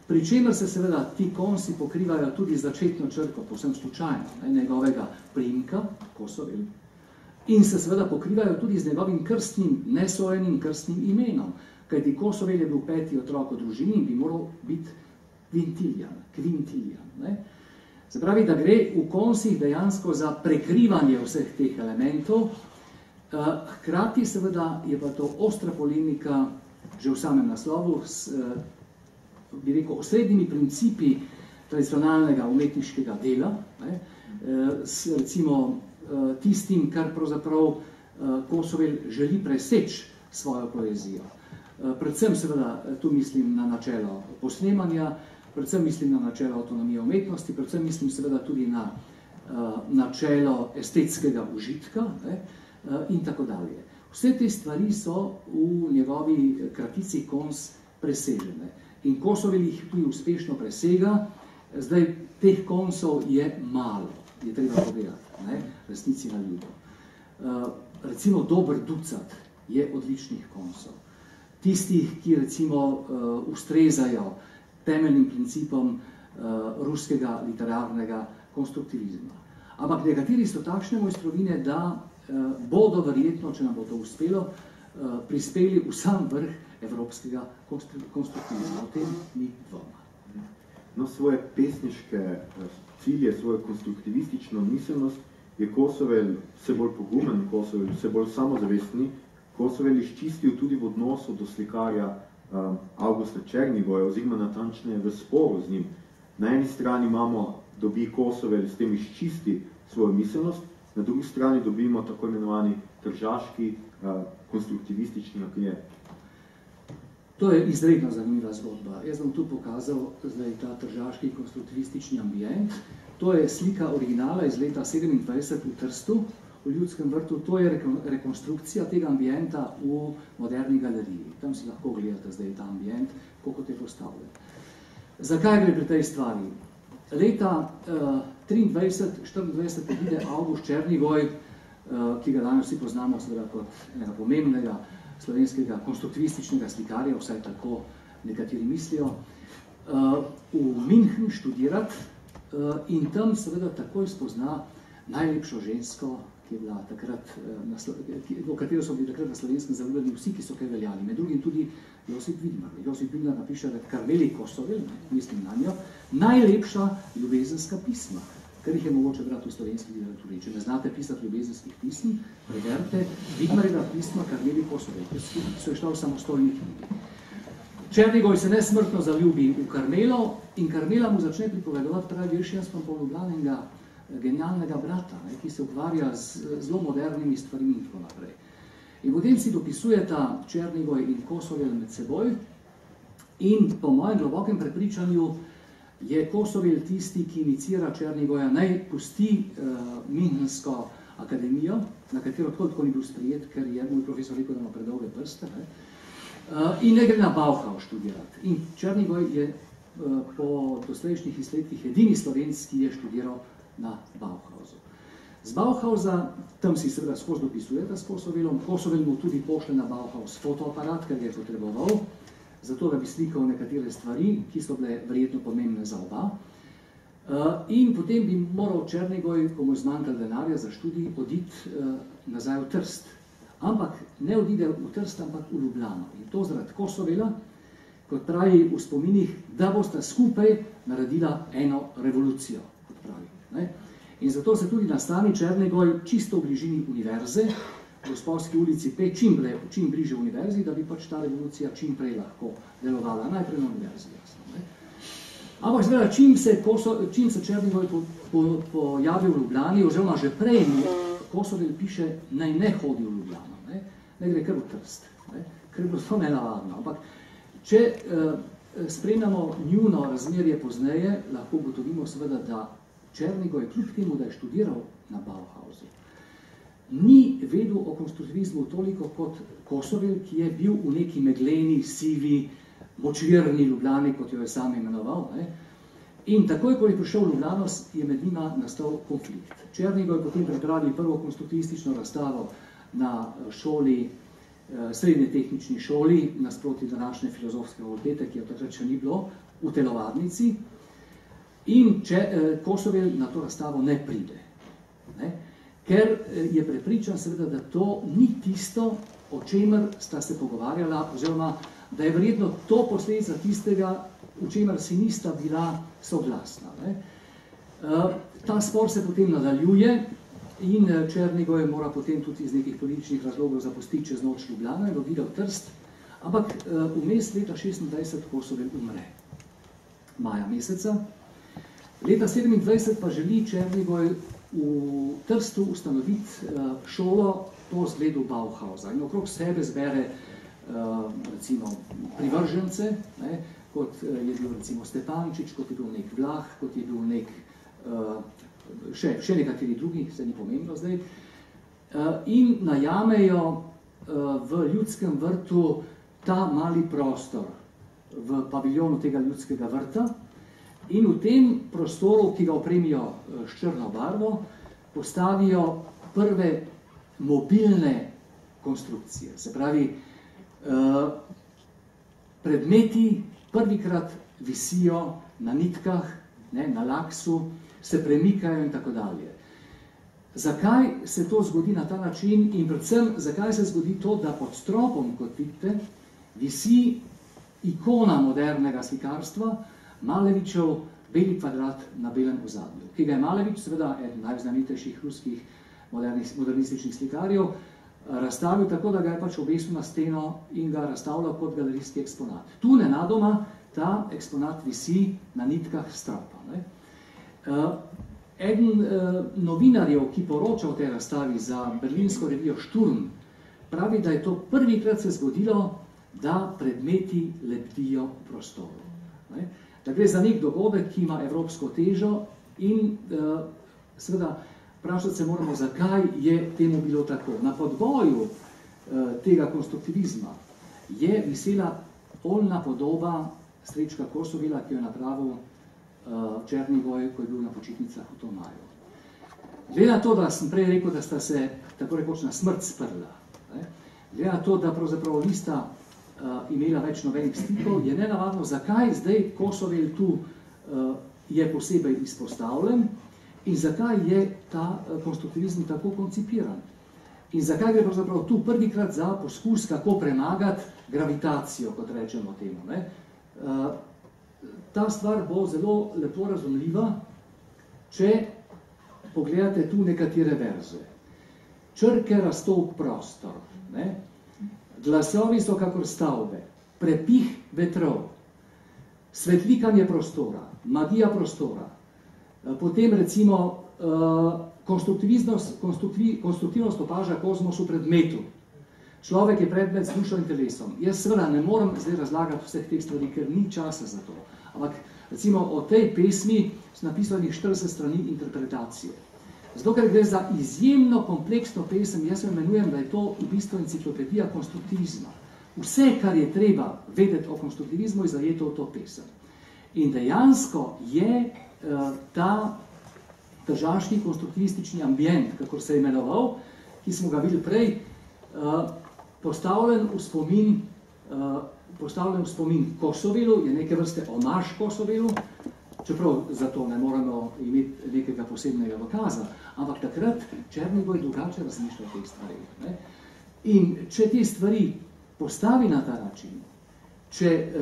pri čemer se seveda ti konsi pokrivajo tudi začetno črko, povsem slučajno, njegovega priimka, Kosovel, in se seveda pokrivajo tudi z njegovim krstnim, nesojenim krstnim imenom, kajti Kosovel je bil 5. otrok v družini in bi moral biti Kvintiljan. Se pravi, da gre v konsih dejansko za prekrivanje vseh teh elementov, hkrati seveda je pa to ostra polemika že v samem naslovu s, bi rekel, osrednjimi principi tradicionalnega umetniškega dela, s recimo tistim, kar pravzaprav Kosovel želi preseči svojo poezijo. Predvsem seveda tu mislim na načelo posnemanja, predvsem mislim na načelo avtonomije umetnosti, predvsem mislim seveda tudi na načelo estetskega užitka in tako dalje. Vse te stvari so v njegovi kratici kons presežene. In Kosovel jih tudi uspešno presega, zdaj teh konsov je malo, je treba povedati, resnici na ljubo. Recimo dober ducat je odličnih konsov. Tistih, ki recimo ustrezajo temeljnim principom ruskega literarnega konstruktivizma. Ampak nekateri so takšne mojstrovine, da bodo verjetno, če nam bo to uspelo, prispeli v sam vrh evropskega konstruktivizma. O tem ni dvoma. No, svoje pesniške cilje, svojo konstruktivistično miselnost je Kosovel vse bolj pogumen, Kosovel vse bolj samozavestni, Kosovel izčistil tudi v odnosu do slikarja Augusta Černigoja, oziroma natančneje v sporu z njim. Na eni strani dobi Kosovel s tem izčisti svojo miselnost, na drugi strani dobimo tako imenovani tržaški konstruktivistični okvir. To je izredno zanimiva zgodba. Jaz bom tu pokazal zdaj ta tržaški konstruktivistični ambient. To je slika originala iz leta 27 v Trstu, v Ljudskem vrtu. To je rekonstrukcija tega ambienta v Moderni galeriji. Tam si lahko gledate zdaj ta ambient, kot je postavljen. Zakaj gre pri tej stvari? Leta 23-24 pride August Černigoj, ki ga danes vsi poznamo seveda kot enega pomembnega slovenskega konstruktivističnega slikarja, vsaj tako nekateri mislijo, v München študirati in tam seveda takoj spozna najlepšo žensko, ki je bila takrat, v katero so bili takrat na Slovenskem zaljubljeni vsi, ki so kaj veljali. Med drugim tudi Josip Vidmar. Josip Vidmar napiše, da Karmeli Kosovel, mislim na njo, najlepša ljubezenska pisma. ker jih je mogoče brati v slovenski literaturi. Če ne znate pisati ljubezenskih pism, preberite Vidmarjeva pisma Karmeli Kosovel, ki so išla v samostojni knjigi. Černigoj se nesmrtno zaljubi v Karmelo in Karmela mu začne pripovedovati pravi viršenstvom poljubljanega genialnega brata, ki se ukvarja z zelo modernimi stvarmi in tako naprej. In potem si dopisujeta Černigoj in Kosovel med seboj in po mojem globokem prepričanju je Kosovel tisti, ki inicira Černigoja, naj pusti Münchensko akademijo, na katero tako ni bil sprijet, ker je moj profesor rekel, da ima predolge prste, in ne gre na Bauhaus študirati. In Černigoj je po doslejšnjih izsledkih edini Slovenec, ki je študiral na Bauhausu. Z Bauhausa, tam si seveda skozi dopisujeta s Kosovelom, Kosovel mu tudi pošle na Bauhaus fotoaparat, ker je potreboval, zato da bi slikal nekatere stvari, ki so bile verjetno pomembne za oba. In potem bi moral Černigoj, ko mu je zmanjkalo denarja za študij, oditi nazaj v Trst. Ampak ne odide v Trst, ampak v Ljubljano. In to zaradi Kosovela, kot pravi v spominih, da bosta skupaj naredila eno revolucijo, kot pravi. Ne? In zato se tudi nastani Černigoj čisto v bližini univerze, v Gospovski ulici 5, čim bliže univerzi, da bi pač ta revolucija čim prej lahko delovala, najprej na univerzi, jasno. Ne? Ampak seveda, čim se Černigoj pojavi v Ljubljani, oziroma že prej Kosovel piše, naj ne hodi v Ljubljano, ne gre kar v Trst, ker je bilo to nenavadno. Ampak če spremljamo njuno razmerje pozneje, lahko ugotovimo seveda, da Černigoj, kljub temu, da je študiral na Bauhausu, ni vedel o konstruktivizmu toliko kot Kosovel, ki je bil v neki megleni, sivi, močvirni Ljubljani, kot jo je sam imenoval. In takoj, ko je prišel v Ljubljano, je med njima nastal konflikt. Černigoj potem pripravi prvo konstruktivistično razstavo na šoli, srednje tehnični šoli, nasproti današnje filozofske fakultete, ki jo takrat še ni bilo, v telovadnici. In Kosovel na to razstavo ne pride. Ker je prepričan seveda, da to ni tisto, o čemer sta se pogovarjala, oziroma da je verjetno to posledica tistega, v čemer si nista bila soglasna. Ta spor se potem nadaljuje in Černigoj mora potem tudi iz nekih političnih razlogov zapustiti čez noč Ljubljano in odide v Trst, ampak vmes leta 26 Kosovel umre. Maja meseca. Leta 27 pa želi Černigoj v Trstu ustanoviti šolo po zgledu Bauhausa in okrog sebe zbere recimo privržence, kot je bil recimo Stepančič, kot je bil nek Vlah, kot je bil nek še nekateri drugi, se ni pomembno zdaj, in najamejo v Ljudskem vrtu ta mali prostor v paviljonu tega Ljudskega vrta in v tem prostoru, ki ga opremijo s črno barvo, postavijo prve mobilne konstrukcije. Se pravi, predmeti prvikrat visijo na nitkah, na laksu, se premikajo in tako dalje. Zakaj se to zgodi na ta način in predvsem, zakaj se zgodi to, da pod stropom, kot vidite, visi ikona modernega slikarstva, Malevičev beli kvadrat na belem ozadju, ki ga je Malevič, seveda eden najznamenitejših ruskih modernističnih slikarjev, razstavil tako, da ga je pač obesil na steno in ga razstavljal kot galerijski eksponat. Tu nenadoma ta eksponat visi na nitkah stropa. Eden novinarjev, ki poroča o tej razstavi za berlinsko revijo Sturm, pravi, da je to prvikrat se zgodilo, da predmeti lebdijo v prostoru. Da gre za nek dogodek, ki ima evropsko težo in seveda vprašati se moramo, zakaj je temu bilo tako. Na podboju tega konstruktivizma je visela oljna podoba Srečka Kosovela, ki jo je napravil Černigoj, ko je bil na počitnicah v Tomaju. Glede na to, da sem prej rekel, da sta se tako rekoč na smrt sprla, glede na to, da pravzaprav nista imela več nobenih stikov, je nenavadno, zakaj zdaj Kosovel tu je posebej izpostavljen in zakaj je ta konstruktivizm tako koncipiran. In zakaj gre pravzaprav tu prvikrat za poskus, kako premagati gravitacijo, kot rečemo temu. Ta stvar bo zelo lepo razumljiva, če pogledate tu nekatere verze. Črke rasto v prostor, ne? Glasovi so kakor stavbe, prepih vetrov, svetlikanje prostora, magija prostora, potem recimo konstruktivnost opaža kozmos v predmetu. Človek je predmet z dušo in telesom. Jaz seveda ne morem zdaj razlagati vseh teh stvari, ker ni časa za to. Ampak recimo o tej pesmi so napisali 40 strani interpretacije. Zato, ker gre za izjemno kompleksno pesem, jaz imenujem, da je to v bistvu enciklopedija konstruktivizma. Vse, kar je treba vedeti o konstruktivizmu, je zajeto v to pesem. In dejansko je ta tržaški konstruktivistični ambient, kakor se je imenoval, ki smo ga videli prej, postavljen v spomin Kosovelu, je neke vrste omaž Kosovelu, čeprav za to ne moramo imeti nekega posebnega dokaza, ampak takrat Černigoj drugače razmišlja o teh stvarih. Ne? In če te stvari postavi na ta način, če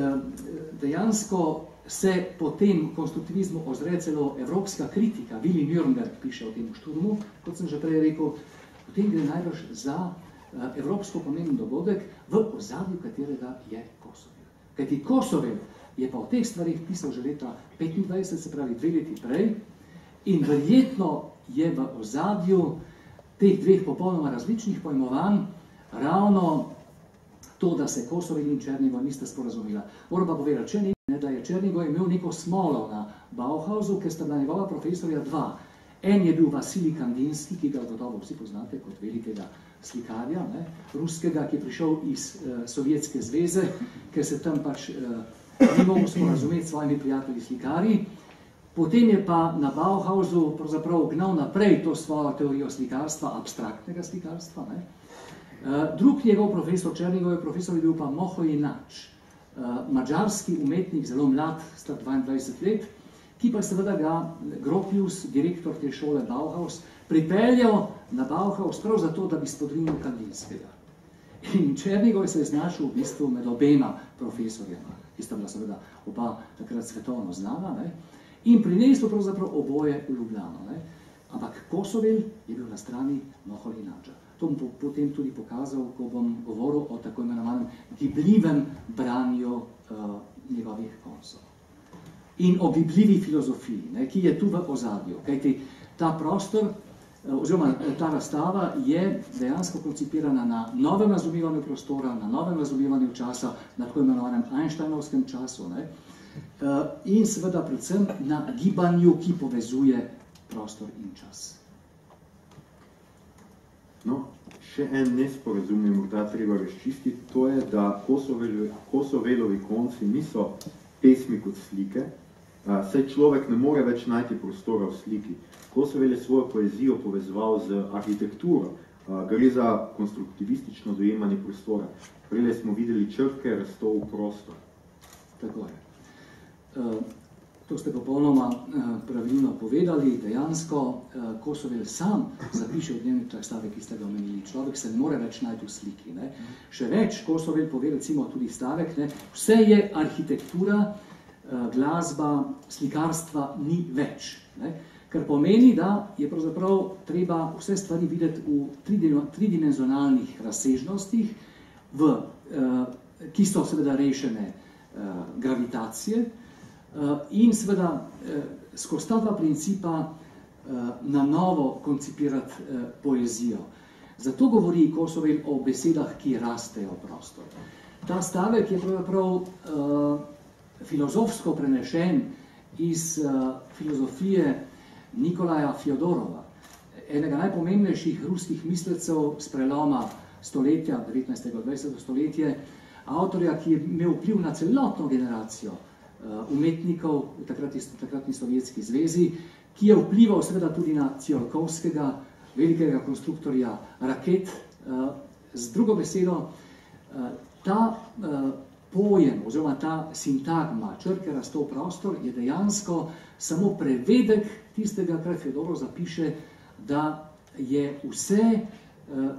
dejansko se po tem konstruktivizmu ozre celo evropska kritika, Willy Nürnberg piše o tem šturmu, kot sem že prej rekel, potem gre najbrž za evropsko pomemben dogodek, v ozadju katerega je Kosovel. Kajti Kosovel je pa o teh stvarih pisal že leta 25, se pravi 2 leti prej, in verjetno je v ozadju teh dveh popolnoma različnih pojmovanj ravno to, da se Kosovel in Černigoj nista sporazumela. Moram pa povedati, da je Černigoj imel neko smolo na Bauhausu, ker sta bila njegova profesorja dva. En je bil Vasilij Kandinski, ki ga gotovo vsi poznate kot velikega slikarja, ne, ruskega, ki je prišel iz Sovjetske zveze, ker se tam pač ni mogel sporazumeti s svojimi prijatelji slikarji. Potem je pa na Bauhausu pravzaprav gnal naprej to svojo teorijo slikarstva, abstraktnega slikarstva. Ne. Drug njegov profesor Černigoj, profesor je bil pa Moho Inač, madžarski umetnik, zelo mlad, star 22 let, ki pa seveda ga Gropius, direktor te šole Bauhaus, pripeljal na Bauhaus prav zato, da bi spodrinil Kandinskega. In Černigoj se je znašel v bistvu med obema profesorjema, ki sta bila seveda oba takrat svetovno znana, ne? In prinesel pravzaprav oboje v Ljubljano. Ne? Ampak Kosovel je bil na strani Moho Inača. To bom potem tudi pokazal, ko bom govoril o tako imenovanem gibljivem branju njegovih koncov. In o gibljivi filozofiji, ne, ki je tu v ozadju. Kajti ta prostor, oziroma ta razstava je dejansko koncipirana na novem razumevanju prostora, na novem razumevanju časa, na tako imenovanem Einsteinovskem času, ne, in seveda predvsem na gibanju, ki povezuje prostor in čas. No, še en nesporazum je morda treba razčistiti, to je, da Kosovelovi konci niso pesmi kot slike, saj človek ne more več najti prostora v sliki. Kosovel je svojo poezijo povezoval z arhitekturo, gre za konstruktivistično dojemanje prostora. Prej smo videli črke rasto v prostor. Tako je. To ste popolnoma pravilno povedali. Dejansko Kosovel sam zapiše v dnevni stavek, ki ste ga omenili. Človek se ne more več najti v sliki. Ne? Še več, Kosovel pove recimo tudi stavek, ne? Vse je arhitektura, glasba, slikarstva ni več. Ne? Kar pomeni, da je pravzaprav treba vse stvari videti v tridimenzionalnih razsežnostih, ki so seveda rešene gravitacije, in seveda skozi ta dva principa na novo koncipirati poezijo. Zato govori Kosovel o besedah, ki rastejo v prostor. Ta stavek je pravzaprav filozofsko prenešen iz filozofije Nikolaja Fjodorova, enega najpomembnejših ruskih mislecev s preloma stoletja, 19. in 20. stoletje, avtorja, ki je imel vpliv na celotno generacijo umetnikov v takratni Sovjetski zvezi, ki je vplival seveda tudi na Tsiolkovskega, velikega konstruktorja raket. Z drugo besedo, ta pojem oziroma ta sintagma črke rasto v prostor je dejansko samo prevedek tistega, kar Fjodorov zapiše, da je vse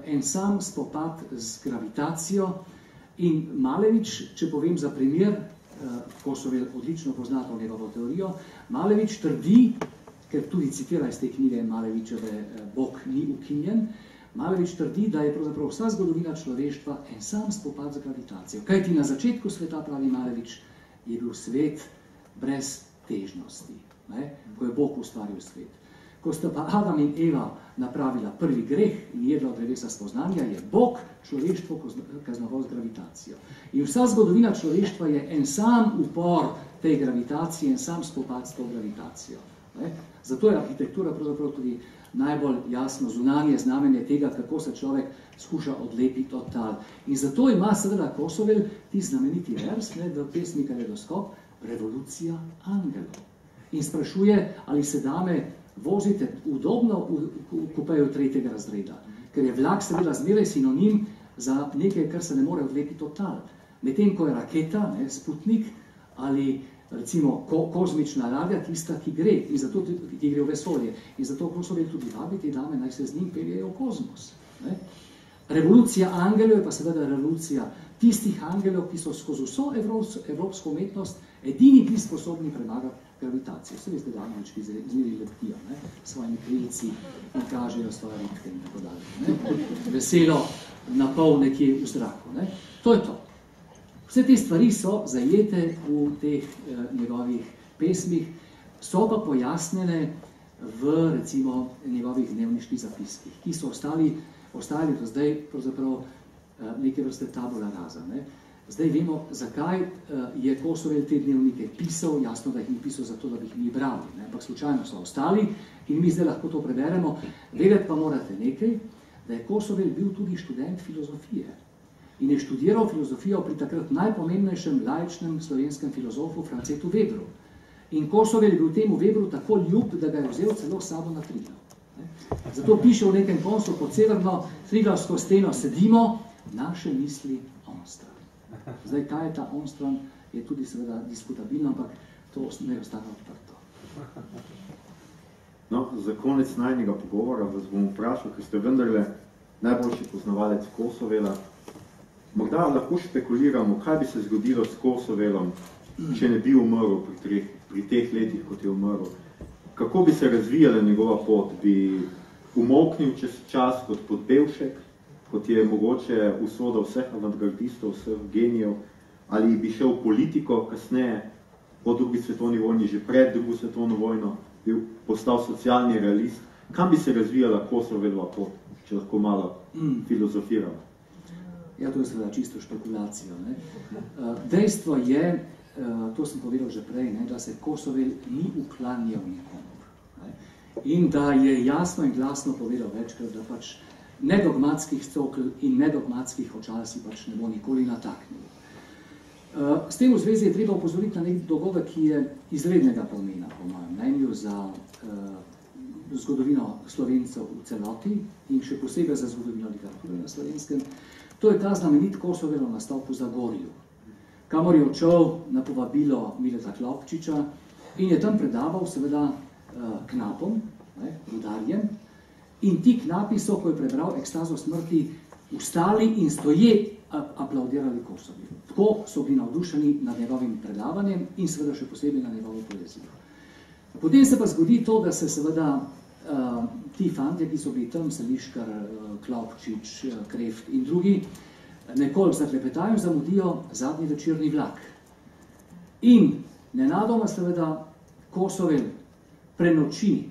en sam spopad z gravitacijo. In Malevič, če povem za primer, Kosovel odlično pozna to njegovo teorijo, Malevič trdi, ker tudi citira iz te knjige Malevičeve Bog ni ukinjen, Malevič trdi, da je pravzaprav vsa zgodovina človeštva en sam spopad z gravitacijo. Kajti na začetku sveta, pravi Malevič, je bil svet brez težnosti, ne? Ko je Bog ustvaril svet. Ko sta pa Adam in Eva napravila prvi greh in jedla od drevesa spoznanja, je Bog človeštvo kaznoval z gravitacijo. In vsa zgodovina človeštva je en sam upor tej gravitacije, en sam spopad s to gravitacijo. Ne? Zato je arhitektura pravzaprav tudi najbolj jasno zunanje znamenje tega, kako se človek skuša odlepiti od tal. In zato ima seveda Kosovel ti znameniti vers, ne, v pesmi Kaleidoskop, Revolucija angelov. In sprašuje, ali se dame vozite udobno v kupeju 3. razreda, ker je vlak seveda zmeraj sinonim za nekaj, kar se ne more odlepiti od tal. Medtem ko je raketa, ne, Sputnik, ali recimo kozmična ladja, tista, ki gre, in zato ki gre v vesolje. In zato Kosovel tudi vabi te dame, naj se z njim peljejo v kozmos. Ne? Revolucija angelov je pa seveda revolucija tistih angelov, ki so skozi vso evropsko umetnost edini bili sposobni premagati gravitacijo. Vse veste, da angelčki zmeri leptijo, ne? S svojimi krilci in kažejo svoje ritke in tako dalje. Ne? Veselo na pol nekje v zraku. Ne? To je to. Vse te stvari so zajete v teh njegovih pesmih, so pa pojasnjene v recimo njegovih dnevniških zapiskih, ki so ostali do zdaj pravzaprav neke vrste tabula rasa. Ne? Zdaj vemo, zakaj je Kosovel te dnevnike pisal, jasno, da jih ni pisal zato, da bi jih mi brali, ne? Ampak slučajno so ostali in mi zdaj lahko to preberemo. Vedeti pa morate nekaj, da je Kosovel bil tudi študent filozofije. In je študiral filozofijo pri takrat najpomembnejšem laičnem slovenskem filozofu Francetu Webru. In Kosovel je bil temu Webru tako ljub, da ga je vzel celo sabo na Triglav. Zato piše v nekem koncu pod severno Triglavsko steno sedimo, naše misli onstran. Zdaj, kaj je ta onstran, je tudi seveda diskutabilno, ampak to ne ostane odprto. No, za konec najnega pogovora vas bom vprašal, ker ste vendarle najboljši poznavalec Kosovela. Morda lahko špekuliramo, kaj bi se zgodilo s Kosovelom, če ne bi umrl pri teh letih, kot je umrl. Kako bi se razvijala njegova pot? Bi umolknil čez čas kot Podbevšek, kot je mogoče usoda vseh avantgardistov, vseh genijev, ali bi šel v politiko kasneje, po drugi svetovni vojni, že pred drugo svetovno vojno, bi postal socialni realist. Kam bi se razvijala Kosovelova pot, če lahko malo filozofiramo? Ja, to je seveda čisto špekulacija. Ne? Dejstvo je, to sem povedal že prej, ne, da se Kosovel ni uklanjal nikomu. In da je jasno in glasno povedal večkrat, da pač nedogmatskih cokl in nedogmatskih očal si pač ne bo nikoli nataknil. S tem v zvezi je treba opozoriti na nek dogodek, ki je izrednega pomena, po mojem mnenju, za zgodovino Slovencev v celoti in še posebej za zgodovino literature na Slovenskem. To je ta znamenit Kosovelov nastop v Zagorju, kamor je odšel na povabilo Mileta Klopčiča in je tam predaval seveda knapom, rudarjem, in ti knapi so, ko je prebral Ekstazo smrti, vstali in stoje aplaudirali Kosovelu. Tako so bili navdušeni nad njegovim predavanjem in seveda še posebej na njegovo poezijo. Potem se pa zgodi to, da se seveda ti fantje, ki so bili tam, Seliškar, Klopčič, Kreft in drugi, nekoliko zaklepetajo, zamudijo zadnji večerni vlak. In nenadoma seveda Kosovel prenoči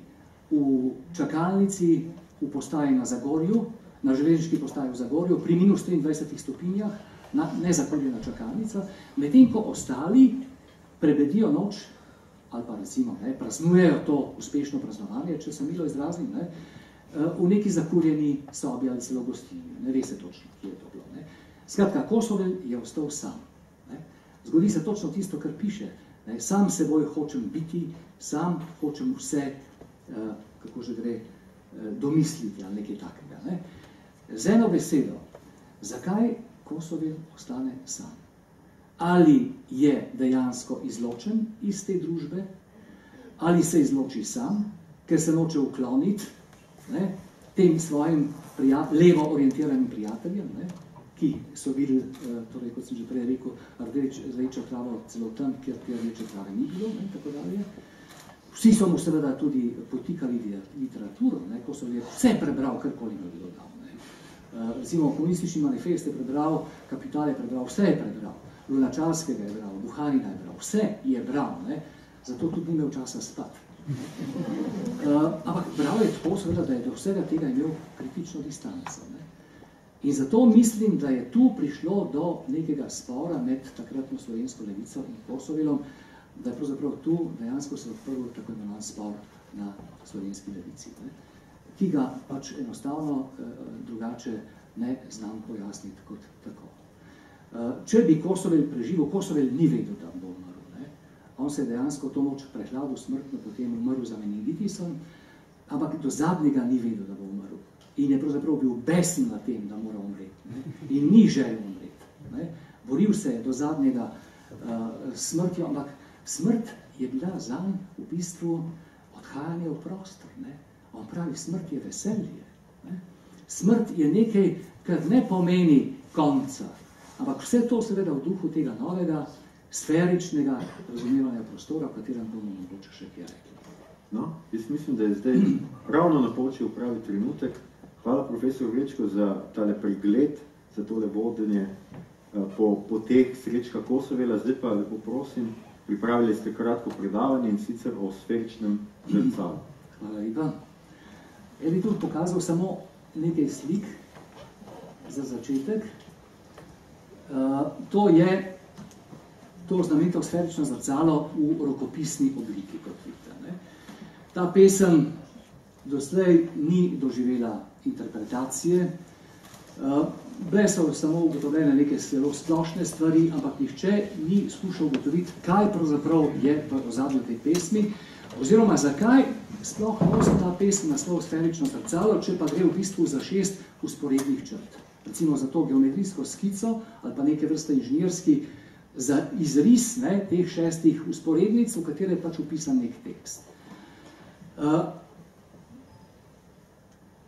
v čakalnici v postaji na Zagorju, na železniški postaji v Zagorju, pri minus 23 stopinjah, nezakurjena čakalnica, medtem ko ostali prebedijo noč, ali pa recimo praznujejo to uspešno praznovanje, če se milo izrazim, v neki zakurjeni sobi ali celo gostilni. Ne ve se točno, kje je to bilo. Ne. Skratka, Kosovel je ostal sam. Ne. Zgodi se točno tisto, kar piše. Ne. Sam seboj hočem biti, sam hočem vse, kako že gre, domisliti ali nekaj takega. Ne. Z eno besedo, zakaj Kosovel ostane sam? Ali je dejansko izločen iz te družbe, ali se izloči sam, ker se noče ukloniti tem svojim levo orientiranim prijateljem, ki so videli, torej, kot sem že prej rekel, rdeča trava celo tam, kjer rdeče trave ni bilo, tako dalje. Vsi so mu seveda tudi potikali literaturo, ne, ko so vse prebral, karkoli bi dodal. Recimo, komunistični manifest je prebral, Kapital je prebral, vse je prebral. Lunačarskega je bral, Buharina je bral, vse je bral, ne, zato tudi ni imel časa spati. Ampak bral je tako, seveda, da je do vsega tega imel kritično distanco. Ne. In zato mislim, da je tu prišlo do nekega spora med takratno slovensko levico in Kosovelom, da je pravzaprav tu dejansko se odprl tako imenovan spor na slovenski levici, ne, ki ga pač enostavno drugače ne znam pojasniti kot tako. Če bi Kosovel preživel, Kosovel ni vedel, da bo umrl. Ne. On se je dejansko to noč prehladil smrtno, potem umrl za meningitisom, ampak do zadnjega ni vedel, da bo umrl. In je pravzaprav bil besen na tem, da mora umreti. Ne. In ni želel umreti. Ne. Boril se je do zadnjega smrtjo, ampak smrt je bila zanj v bistvu odhajanje v prostor. Ne. On pravi, smrt je veselje. Ne. Smrt je nekaj, kar ne pomeni konca, ampak vse to seveda v duhu tega novega, sferičnega razumevanja prostora, v katerem bomo mogoče še kaj rekli. No, jaz mislim, da je zdaj ravno napočil pravi trenutek. Hvala, profesor Vrečko, za tale pregled, za tole vodenje po teh Srečka Kosovela. Zdaj pa lepo prosim, pripravili ste kratko predavanje in sicer o sferičnem zrcalu. Hvala lepa. Ja bi tudi pokazal samo nekaj slik za začetek. To je to znamenito sferično zrcalo v rokopisni obliki, kot vidite. Ne. Ta pesem doslej ni doživela interpretacije. Bile so samo ugotovljene neke zelo splošne stvari, ampak nihče ni skušal ugotoviti, kaj pravzaprav je v ozadju tej pesmi, oziroma zakaj sploh nosi ta pesem naslov sferično zrcalo, če pa gre v bistvu za 6 vzporednih črt. Recimo za to geometrijsko skico ali pa neke vrste inženirski za izris, ne, teh 6 vzporednic, v katere je pač upisan nek tekst.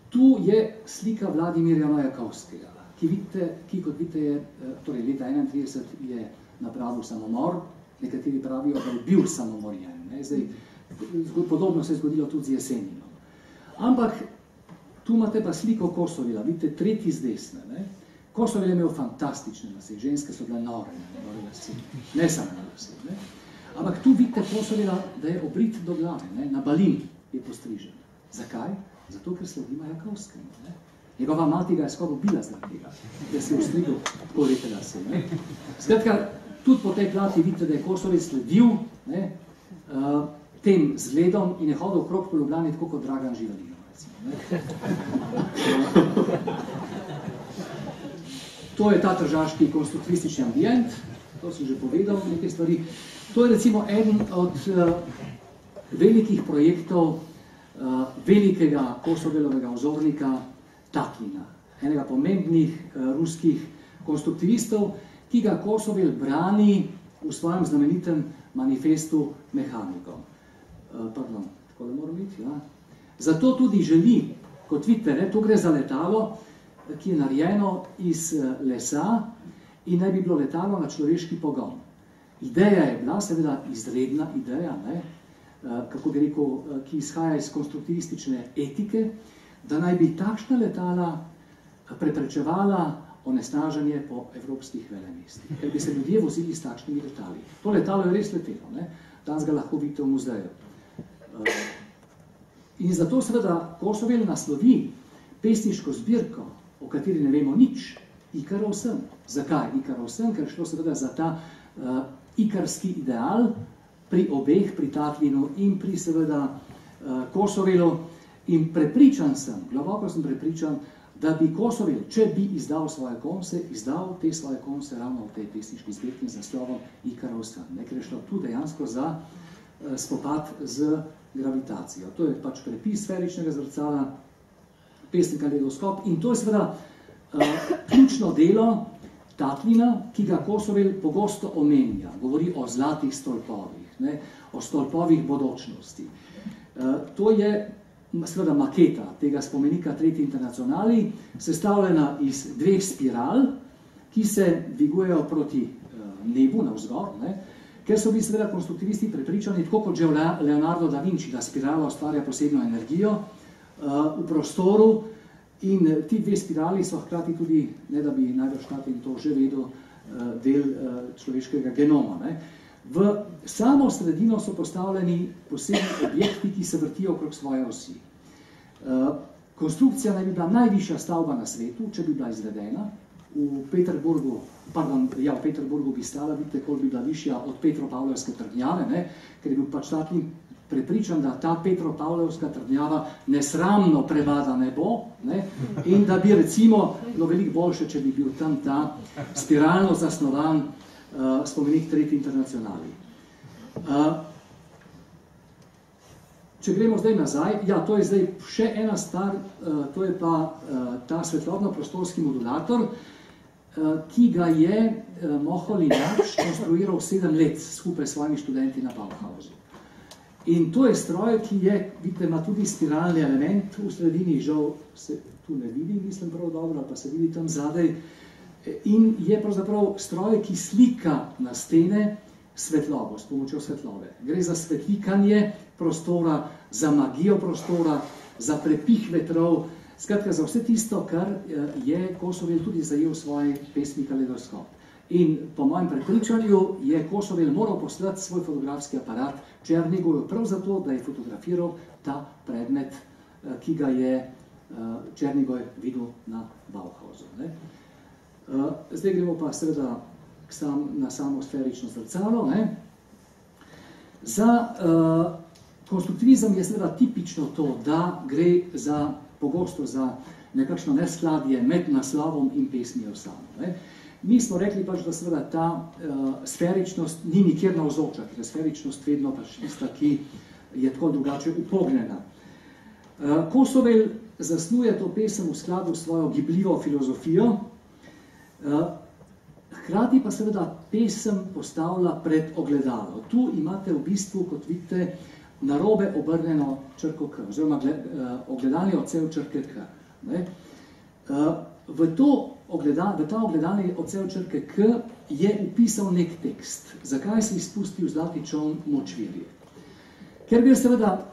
Tu je slika Vladimirja Majakovskega, ki kot vidite je, torej leta 1931 je napravil samomor, nekateri pravijo, da je bil samomorjen. Ne? Zdaj, podobno se je zgodilo tudi z Jeseninom. Ampak tu imate pa sliko Kosovela, vidite, tretji z desne. Ne? Kosovel je imel fantastične lase, ženske so bile nore lase, ne samo na lase. Ne? Ampak tu vidite Kosovela, da je obrit do glave, ne? Na balin je postrižen. Zakaj? Zato, ker sledi Majakovskemu. Ne? Njegova mati ga je skoraj ubila zaradi tega, ker se je ostrigel tako lepe lase. Ne? Skratka, tudi po tej plati vidite, da je Kosovel sledil, ne, tem zgledom in je hodil okrog po Ljubljani tako kot Dragan Živalinov. To je ta tržaški konstruktivistični ambient, to sem že povedal, nekaj stvari. To je recimo eden od velikih projektov velikega Kosovelovega vzornika Tatlina, enega pomembnih ruskih konstruktivistov, ki ga Kosovel brani v svojem znamenitem manifestu Mehanikom. Pardon, tako da moram biti, ja. Zato tudi želi, kot vidite, ne, to gre za letalo, ki je narejeno iz lesa in naj bi bilo letalo na človeški pogon. Ideja je bila seveda izredna ideja, ne, kako bi rekel, ki izhaja iz konstruktivistične etike, da naj bi takšna letala preprečevala onesnaženje po evropskih velemestih, ker bi se ljudje vozili s takšnimi letali. To letalo je res letelo, ne? Danes ga lahko vidite v muzeju. In zato seveda Kosovel naslovi pesniško zbirko, o kateri ne vemo nič, Ikarov sen. Zakaj Ikarov sen? Ker šlo seveda za ta ikarski ideal pri obeh, pri Tatlinu in pri seveda Kosovelu. In prepričan sem, globoko sem prepričan, da bi Kosovel, če bi izdal svoje konce, izdal te svoje konce ravno v tej pesniški zbirki z naslovom Ikarov sen. Ker je šlo tu dejansko za spopad z gravitacijo. To je pač prepis sferičnega zrcala, pesni kaleidoskop in to je seveda ključno delo Tatlina, ki ga Kosovel pogosto omenja. Govori o zlatih stolpovih, ne, o stolpovih bodočnosti. To je seveda maketa tega spomenika Tretji internacionali, sestavljena iz 2 spiral, ki se dvigujejo proti nebu navzgor, ne, ker so bili seveda konstruktivisti prepričani, tako kot že Leonardo da Vinci, da spirala ustvarja posebno energijo v prostoru, in ti dve spirali so hkrati tudi, ne da bi najbrž Katin to že vedel, del človeškega genoma. Ne. V samo sredino so postavljeni posebni objekti, ki se vrtijo okrog svoje osi. Konstrukcija naj bi bila najvišja stavba na svetu, če bi bila izvedena. V Peterburgu bi stala, vidite, koliko bi bila višja od Petropavlovske trdnjave, ne, ker je bil pač taki prepričan, da ta Petropavlovska trdnjava nesramno prevada nebo, ne, in da bi recimo bilo veliko boljše, če bi bil tam ta spiralno zasnovan spomenik Tretji internacionali. Če gremo zdaj nazaj, ja, to je zdaj še ena stvar, to je pa ta svetlobno-prostorski modulator, ki ga je Moholy-Nagy konstruiral 7 let skupaj s svojimi študenti na Bauhausu. In to je stroj, ki je, vidite, ima tudi spiralni element v sredini, žal se tu ne vidi, mislim prav dobro, pa se vidi tam zadaj, in je pravzaprav stroj, ki slika na stene svetlobo, s pomočjo svetlobe. Gre za svetlikanje prostora, za magijo prostora, za prepih vetrov, skratka za vse tisto, kar je Kosovel tudi zajel v svoji pesmi Kaleidoskop. In po mojem prepričanju je Kosovel moral poslati svoj fotografski aparat Černigoju prav zato, da je fotografiral ta predmet, ki ga je Černigoj videl na Bauhausu. Ne? Zdaj gremo pa seveda na samo sferično zrcalo. Ne? Za konstruktivizem je seveda tipično to, da gre pogosto za nekakšno neskladje med naslovom in pesmijo samo. Ne? Mi smo rekli pač, da seveda ta sferičnost ni nikjer navzoča, ker je sferičnost vedno pač tista, ki je tako drugače upognjena. Kosovel zasnuje to pesem v skladu s svojo gibljivo filozofijo, hkrati pa seveda pesem postavlja pred ogledalo. Tu imate v bistvu, kot vidite, narobe obrnjeno črko K, oziroma ogledalni odsev črke K. V ta ogledalni odsev črke K je upisal nek tekst. Zakaj si izpustil zlati čoln močvirje? Ker gre seveda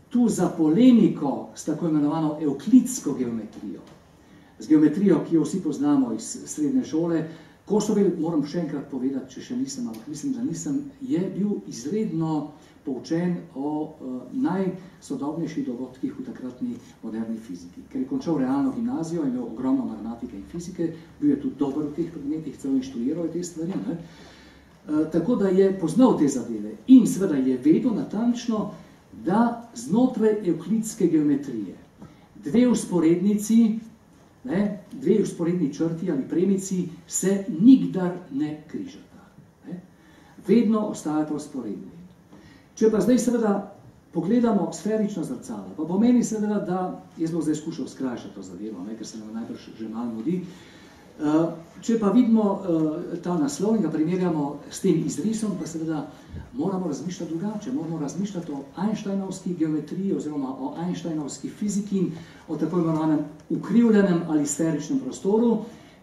tu za polemiko s tako imenovano evklidsko geometrijo. Z geometrijo, ki jo vsi poznamo iz srednje šole. Kosovel, moram še enkrat povedati, če še nisem, ampak mislim, da nisem, je bil izredno poučen o najsodobnejših dogodkih v takratni moderni fiziki. Ker je končal realno gimnazijo, imel ogromno matematike in fizike, bil je tudi dober v teh predmetih, celo inštruiral te stvari. Ne? Tako da je poznal te zadeve in seveda je vedel natančno, da znotraj evklidske geometrije dve vzporedni črti ali premici se nikdar ne križata. Ne? Vedno ostajata vzporedni. Če pa zdaj seveda pogledamo sferično zrcalo, pa pomeni seveda, da jaz bom zdaj skušal skrajšati to zadevo, ne, ker se nam najbrž že malo mudi. Če pa vidimo ta naslov in ga primerjamo s tem izrisom, pa seveda moramo razmišljati drugače. Moramo razmišljati o Einsteinovski geometriji oziroma o Einsteinovski fiziki in o tako imenovanem ukrivljenem ali sferičnem prostoru,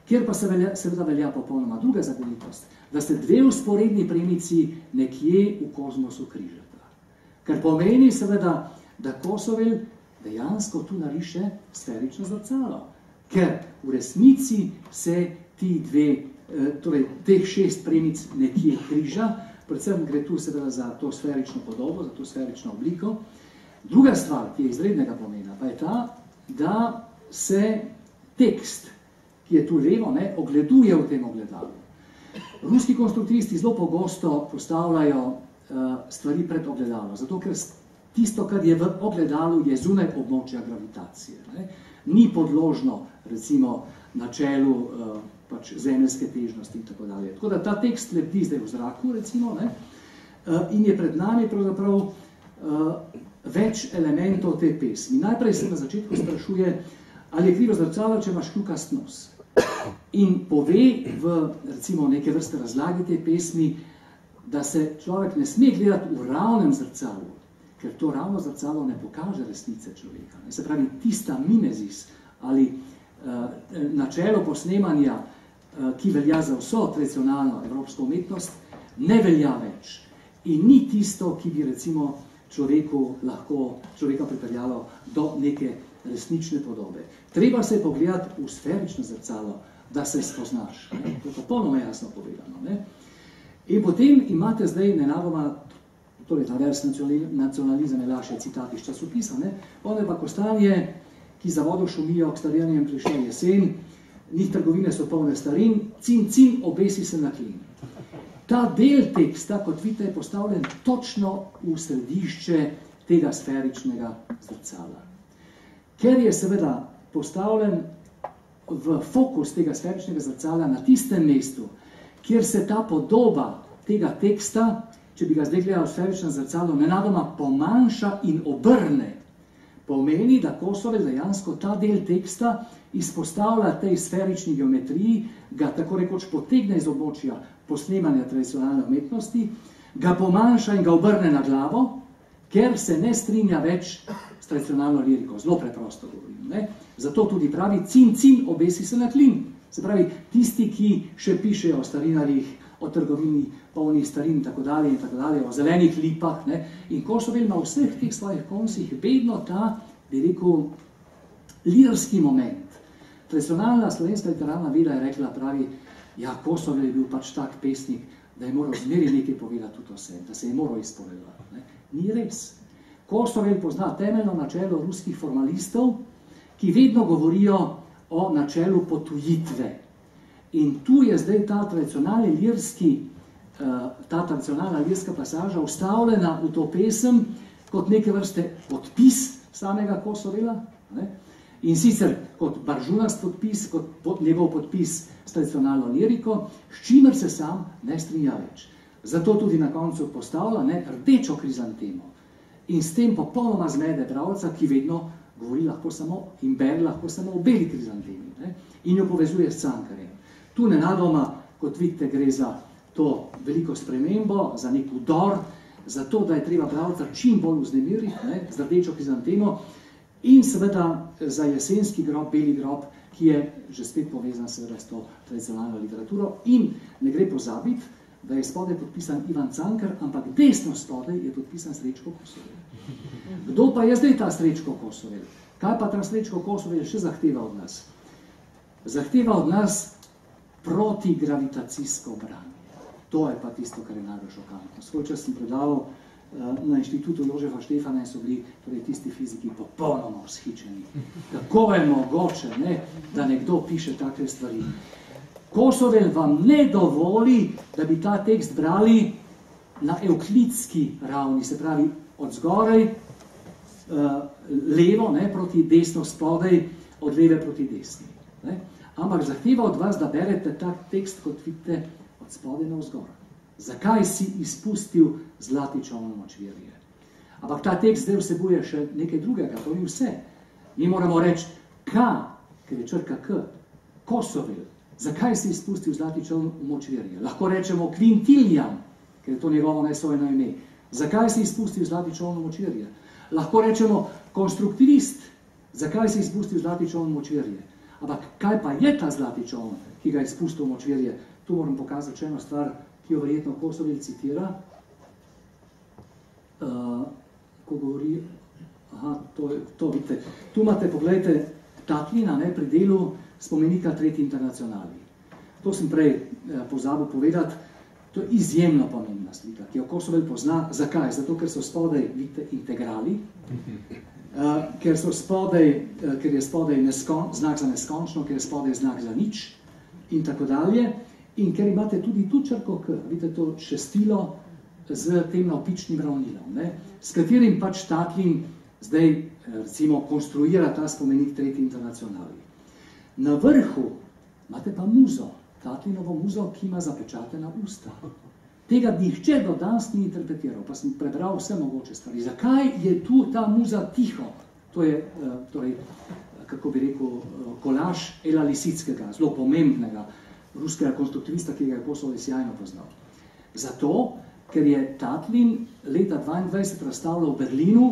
kjer pa seveda velja popolnoma druga zakonitost, da se dve vzporedni premici nekje v kozmosu križata. Kar pomeni seveda, da Kosovel dejansko tu nariše sferično zrcalo. Ker v resnici se teh 6 premic nekje križa, predvsem gre tu seveda za to sferično podobo, za to sferično obliko. Druga stvar, ki je izrednega pomena, pa je ta, da se tekst, ki je tu levo, ogleduje v tem ogledalu. Ruski konstruktivisti zelo pogosto postavljajo stvari pred ogledalo, zato ker tisto, kar je v ogledalu, je zunaj območja gravitacije. Ne? Ni podložno, recimo, načelu zemeljske težnosti in tako dalje. Tako da ta tekst lebdi zdaj v zraku, recimo, ne? In je pred nami pravzaprav več elementov te pesmi. Najprej se na začetku sprašuje, ali je krivo zrcalo, če imaš kljukast nos. In pove v, recimo, neke vrste razlagi te pesmi, da se človek ne sme gledati v ravnem zrcalu, ker to ravno zrcalo ne pokaže resnice človeka. Se pravi, tista mimezis ali načelo posnemanja, ki velja za vso tradicionalno evropsko umetnost, ne velja več in ni tisto, ki bi recimo človeka pripeljalo do neke resnične podobe. Treba se pogledati v sferično zrcalo, da se spoznaš. Ne? To je popolnoma jasno povedano. Ne? In potem imate zdaj nenadoma, torej ta vers nacionalizem je laše citat iz časopisa, one pa kostanje, ki za vodo šumijo, k starijanjem prišla jesen, njih trgovine so polne starin, cin, obesi se na klin. Ta del teksta, kot vidite, je postavljen točno v središče tega sferičnega zrcala. Ker je seveda postavljen v fokus tega sferičnega zrcala na tistem mestu, kjer se ta podoba tega teksta, če bi ga zdaj gledal v sferičnem zrcalu, nenadoma pomanjša in obrne, pomeni, da Kosovel dejansko ta del teksta izpostavlja tej sferični geometriji, ga tako rekoč potegne iz območja posnemanja tradicionalne umetnosti, ga pomanjša in ga obrne na glavo, ker se ne strinja več s tradicionalno liriko. Zelo preprosto govorim. Ne? Zato tudi pravi cin, obesi se na klin. Se pravi, tisti, ki še pišejo o starinarjih, o trgovini polnih starin in tako dalje, o zelenih lipah. Ne? In Kosovel ima v vseh teh svojih koncih vedno ta, bi rekel, lirski moment. Tradicionalna slovenska literarna veda je rekla, pravi, ja, Kosovel je bil pač tak pesnik, da je moral zmeri nekaj povedati tudi o sebi, da se je moral izpovedati. Ne? Ni res. Kosovel pozna temeljno načelo ruskih formalistov, ki vedno govorijo o načelu potujitve. In tu je zdaj ta tradicionalna lirska pasaža vstavljena v to pesem kot neke vrste podpis samega Kosovela, ne? In sicer kot baržunast podpis, kot njegov podpis s tradicionalno liriko, s čimer se sam ne strinja več. Zato tudi na koncu postavlja rdečo krizantemo in s tem popolnoma zmede bralca, ki vedno govori lahko samo in bere lahko samo o beli krizantemi, ne? In jo povezuje s Cankarjem. Tu nenadoma, kot vidite, gre za to veliko spremembo, za nek vdor, za to, da je treba bralca čim bolj vznemiriti, z rdečo krizantemo, in seveda za jesenski grob, beli grob, ki je že spet povezan seveda s to tradicionalno literaturo. In ne gre pozabiti, da je spodaj podpisan Ivan Cankar, ampak desno spodaj je podpisan Srečko Kosovel. Kdo pa je zdaj ta Srečko Kosovel? Kaj pa ta Srečko Kosovel še zahteva od nas? Zahteva od nas protigravitacijsko branje. To je pa tisto, kar je najbolj šokantno. Svoj čas sem predaval na inštitutu Jožefa Štefana in so bili torej tisti fiziki popolnoma vzhičeni. Kako je mogoče, ne, da nekdo piše take stvari? Kosovel vam ne dovoli, da bi ta tekst brali na evklidski ravni, se pravi od zgoraj levo, ne, proti desno spodaj, od leve proti desni. Ne. Ampak zahteva od vas, da berete tak tekst, kot vidite, od spodaj navzgor. Zakaj si izpustil zlati čoln močvirje? Ampak ta tekst zdaj vsebuje še nekaj drugega, to ni vse. Mi moramo reči K, ker je črka K, Kosovel. Zakaj si izpustil zlati čoln močvirje? Lahko rečemo Quintilian, ker je to njegovo nesvojeno ime. Zakaj si izpustil zlati čoln močvirje? Lahko rečemo konstruktivist. Zakaj si izpustil zlati čoln močvirje? Ampak kaj pa je ta zlati čoln, ki ga je izpustil močvirje? Tu moram pokazati še eno stvar, ki jo verjetno Kosovel citira, ko govori, to vidite, tu imate, pogledajte, tatvina, ne, pri delu spomenika Tretji internacionali. To sem prej pozabil povedati, to je izjemno pomembna slika, ki jo Kosovel pozna. Zakaj? Zato, ker so spodaj, vidite, integrali, ker je spodaj znak za neskončno, ker je spodaj znak za nič in tako dalje. In ker imate tudi tu črko K, vidite to šestilo z tem navpičnim ravnilom, ne, s katerim pač Tatlin zdaj recimo konstruira ta spomenik Tretji internacionali. Na vrhu imate pa muzo, Tatlinovo muzo, ki ima zapečatena usta. Tega nihče do danes ni interpretiral, pa sem prebral vse mogoče stvari. Zakaj je tu ta muza tiho? To je, torej, kako bi rekel, kolaž Ela Lisickega, zelo pomembnega ruskega konstruktivista, ki ga je Kosovel sjajno poznal. Zato, ker je Tatlin leta 1922 razstavljal v Berlinu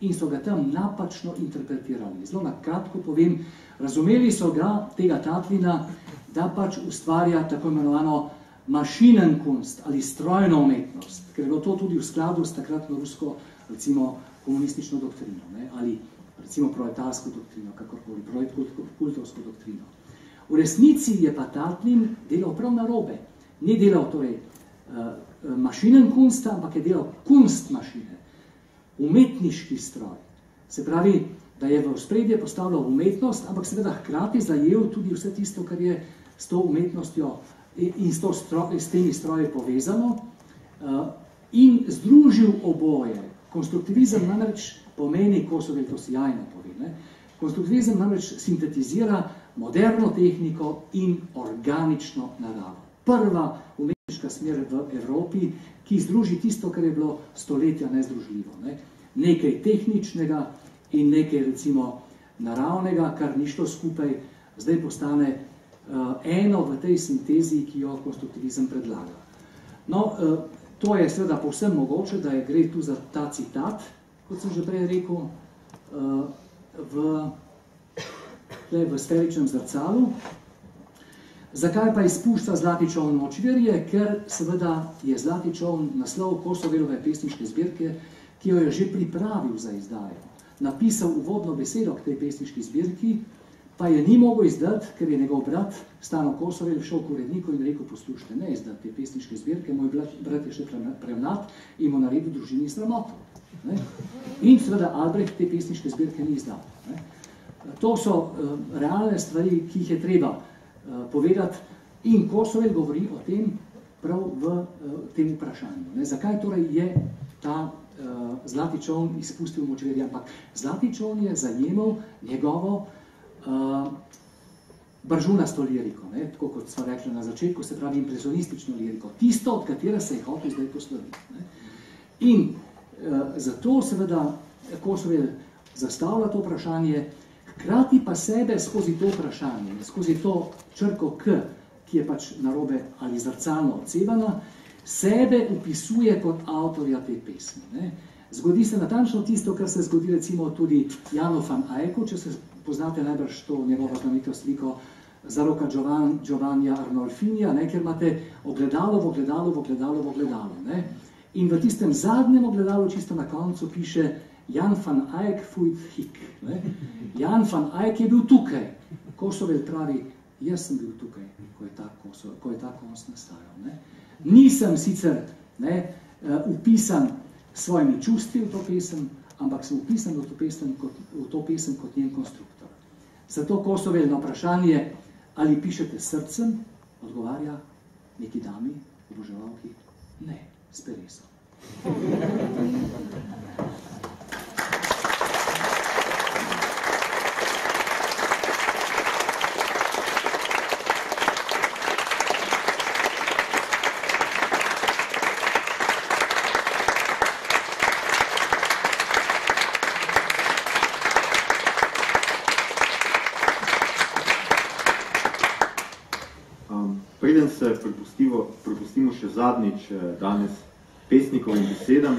in so ga tam napačno interpretirali. Zelo na kratko povem, razumeli so ga, tega Tatlina, da pač ustvarja tako imenovano mašinenkunst ali strojno umetnost, ker je bilo to tudi v skladu s takratno rusko, recimo, komunistično doktrino, ne, ali recimo proletarsko doktrino, kakorkoli, kultovsko doktrino. V resnici je pa Tatlin delal prav narobe. Ni delal torej mašinenkunst, ampak je delal kunstmašine, umetniški stroj. Se pravi, da je v ospredje postavljal umetnost, ampak seveda hkrati zajel tudi vse tisto, kar je s to umetnostjo in s temi stroji povezano in združil oboje. Konstruktivizem namreč pomeni, Kosovel to sjajno pove, ne? Konstruktivizem namreč sintetizira moderno tehniko in organično naravo. Prva umetniška smer v Evropi, ki združi tisto, kar je bilo stoletja nezdružljivo. Ne? Nekaj tehničnega in nekaj recimo naravnega, kar ni šlo skupaj, zdaj postane eno v tej sintezi, ki jo konstruktivizem predlaga. No, to je seveda povsem mogoče, da je gre tu za ta citat, kot sem že prej rekel, v sferičnem zrcalu. Zakaj pa izpušča Zlati čoln močvirje? Ker seveda je Zlati čoln naslov Kosovelove pesniške zbirke, ki jo je že pripravil za izdajo. Napisal uvodno besedo k tej pesniški zbirki, pa je ni mogel izdati, ker je njegov brat Stano Kosovel šel k uredniku in rekel, poslušajte, ne izdati te pesniške zbirke, moj brat je še premlad in mu naredil družini sramoto. Ne? In seveda Albrecht te pesniške zbirke ni izdal. Ne? To so realne stvari, ki jih je treba povedati, in Kosovel govori o tem prav v tem vprašanju. Ne? Zakaj torej je ta Zlati čoln izpustil močvirje? Ampak Zlati čoln je zajemal njegovo bržunasto liriko, ne? Tako kot smo rekli na začetku, se pravi impresionistično liriko, tisto, od katera se je hotel zdaj posloviti. Ne? In zato seveda Kosovel zastavlja to vprašanje, hkrati pa sebe skozi to vprašanje, skozi to črko K, ki je pač narobe ali zrcalno odsevana, sebe upisuje kot avtorja te pesmi. Ne? Zgodi se natančno tisto, kar se zgodi recimo tudi Janu van Eycku, če se poznate najbrž to njegovo znamenito sliko Zaroka Giovannija Arnolfinija, ne? Ker imate ogledalo v ogledalo v ogledalo v ogledalo. Ne? In v tistem zadnjem ogledalu, čisto na koncu, piše Jan van Eyck fuit hik. Ne? Jan van Eyck je bil tukaj. Kosovel pravi, jaz sem bil tukaj, ko je ta konc nastajal. Ne? Nisem sicer upisan s svojimi čustvi v to pesem, ampak sem upisan v to pesem kot njen konstruktor. Zato Kosovel na vprašanje, ali pišete srcem, odgovarja neki dami, oboževalki, ne, s pereso. Preden se prepustimo še zadnjič danes pesnikovim besedam,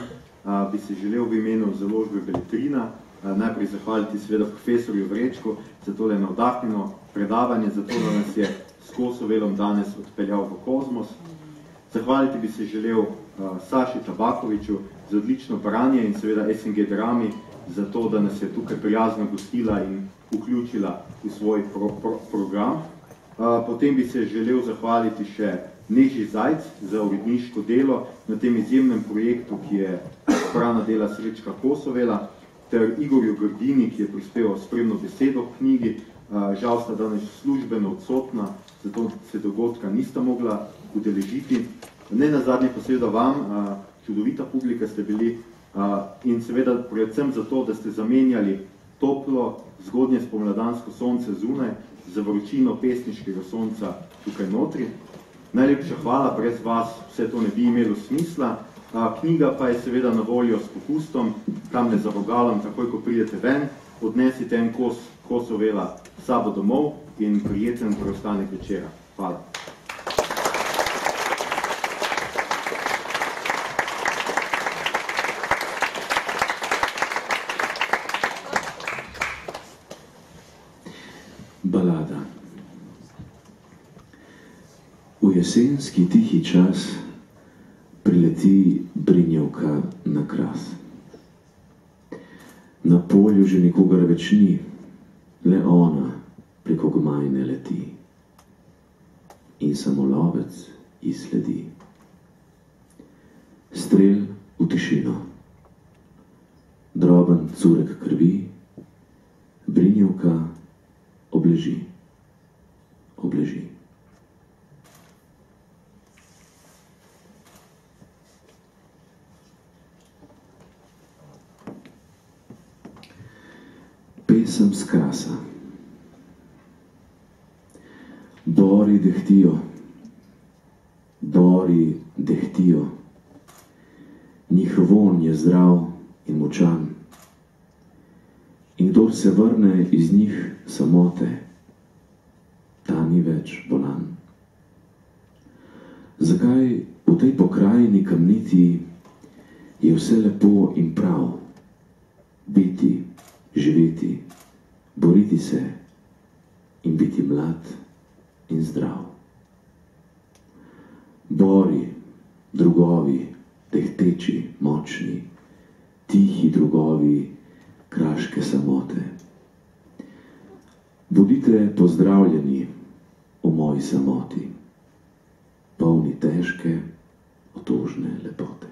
bi se želel v imenu založbe Beletrina najprej zahvaliti seveda profesorju Vrečku za tole navdahnjeno predavanje, za to, da nas je s Kosovelom danes odpeljal v kozmos. Zahvaliti bi se želel Saši Tabakoviću za odlično branje in seveda SNG Drami za to, da nas je tukaj prijazno gostila in vključila v svoj program. Potem bi se želel zahvaliti še Neži Zajc za uredniško delo na tem izjemnem projektu, ki je zbrana dela Srečka Kosovela, ter Igorju Grdini, ki je prispeval spremno besedo v knjigi. Žal sta danes službeno odsotna, zato se dogodka nista mogla udeležiti. Ne nazadnje pa seveda vam, čudovita publika ste bili, in seveda predvsem zato, da ste zamenjali toplo, zgodnje spomladansko sonce zunaj za vročino pesniškega sonca tukaj notri. Najlepša hvala, brez vas vse to ne bi imelo smisla. Knjiga pa je seveda na voljo s popustom, tamle za vogalom, takoj ko pridete ven, odnesite en kos Kosovela sabo domov in prijeten preostanek večera. Hvala. Balada. jesenski tihi čas prileti brinjevka na kras. Na polju že nikogar več ni, le ona preko gmajne leti in samo lovec ji sledi. Strel v tišino, droben curek krvi, brinjevka obleži, obleži. Pesem s krasa. Bori dehtijo, njihov vonj je zdrav in močan. In kdor se vrne iz njih samote, ta ni več bolan. Zakaj v tej pokrajini kamniti je vse lepo in prav? Biti, živeti, boriti se in biti mlad in zdrav. Bori, drugovi, tehteči, močni, tihi drugovi kraške samote. Bodite pozdravljeni v moji samoti, polni težke, otožne lepote.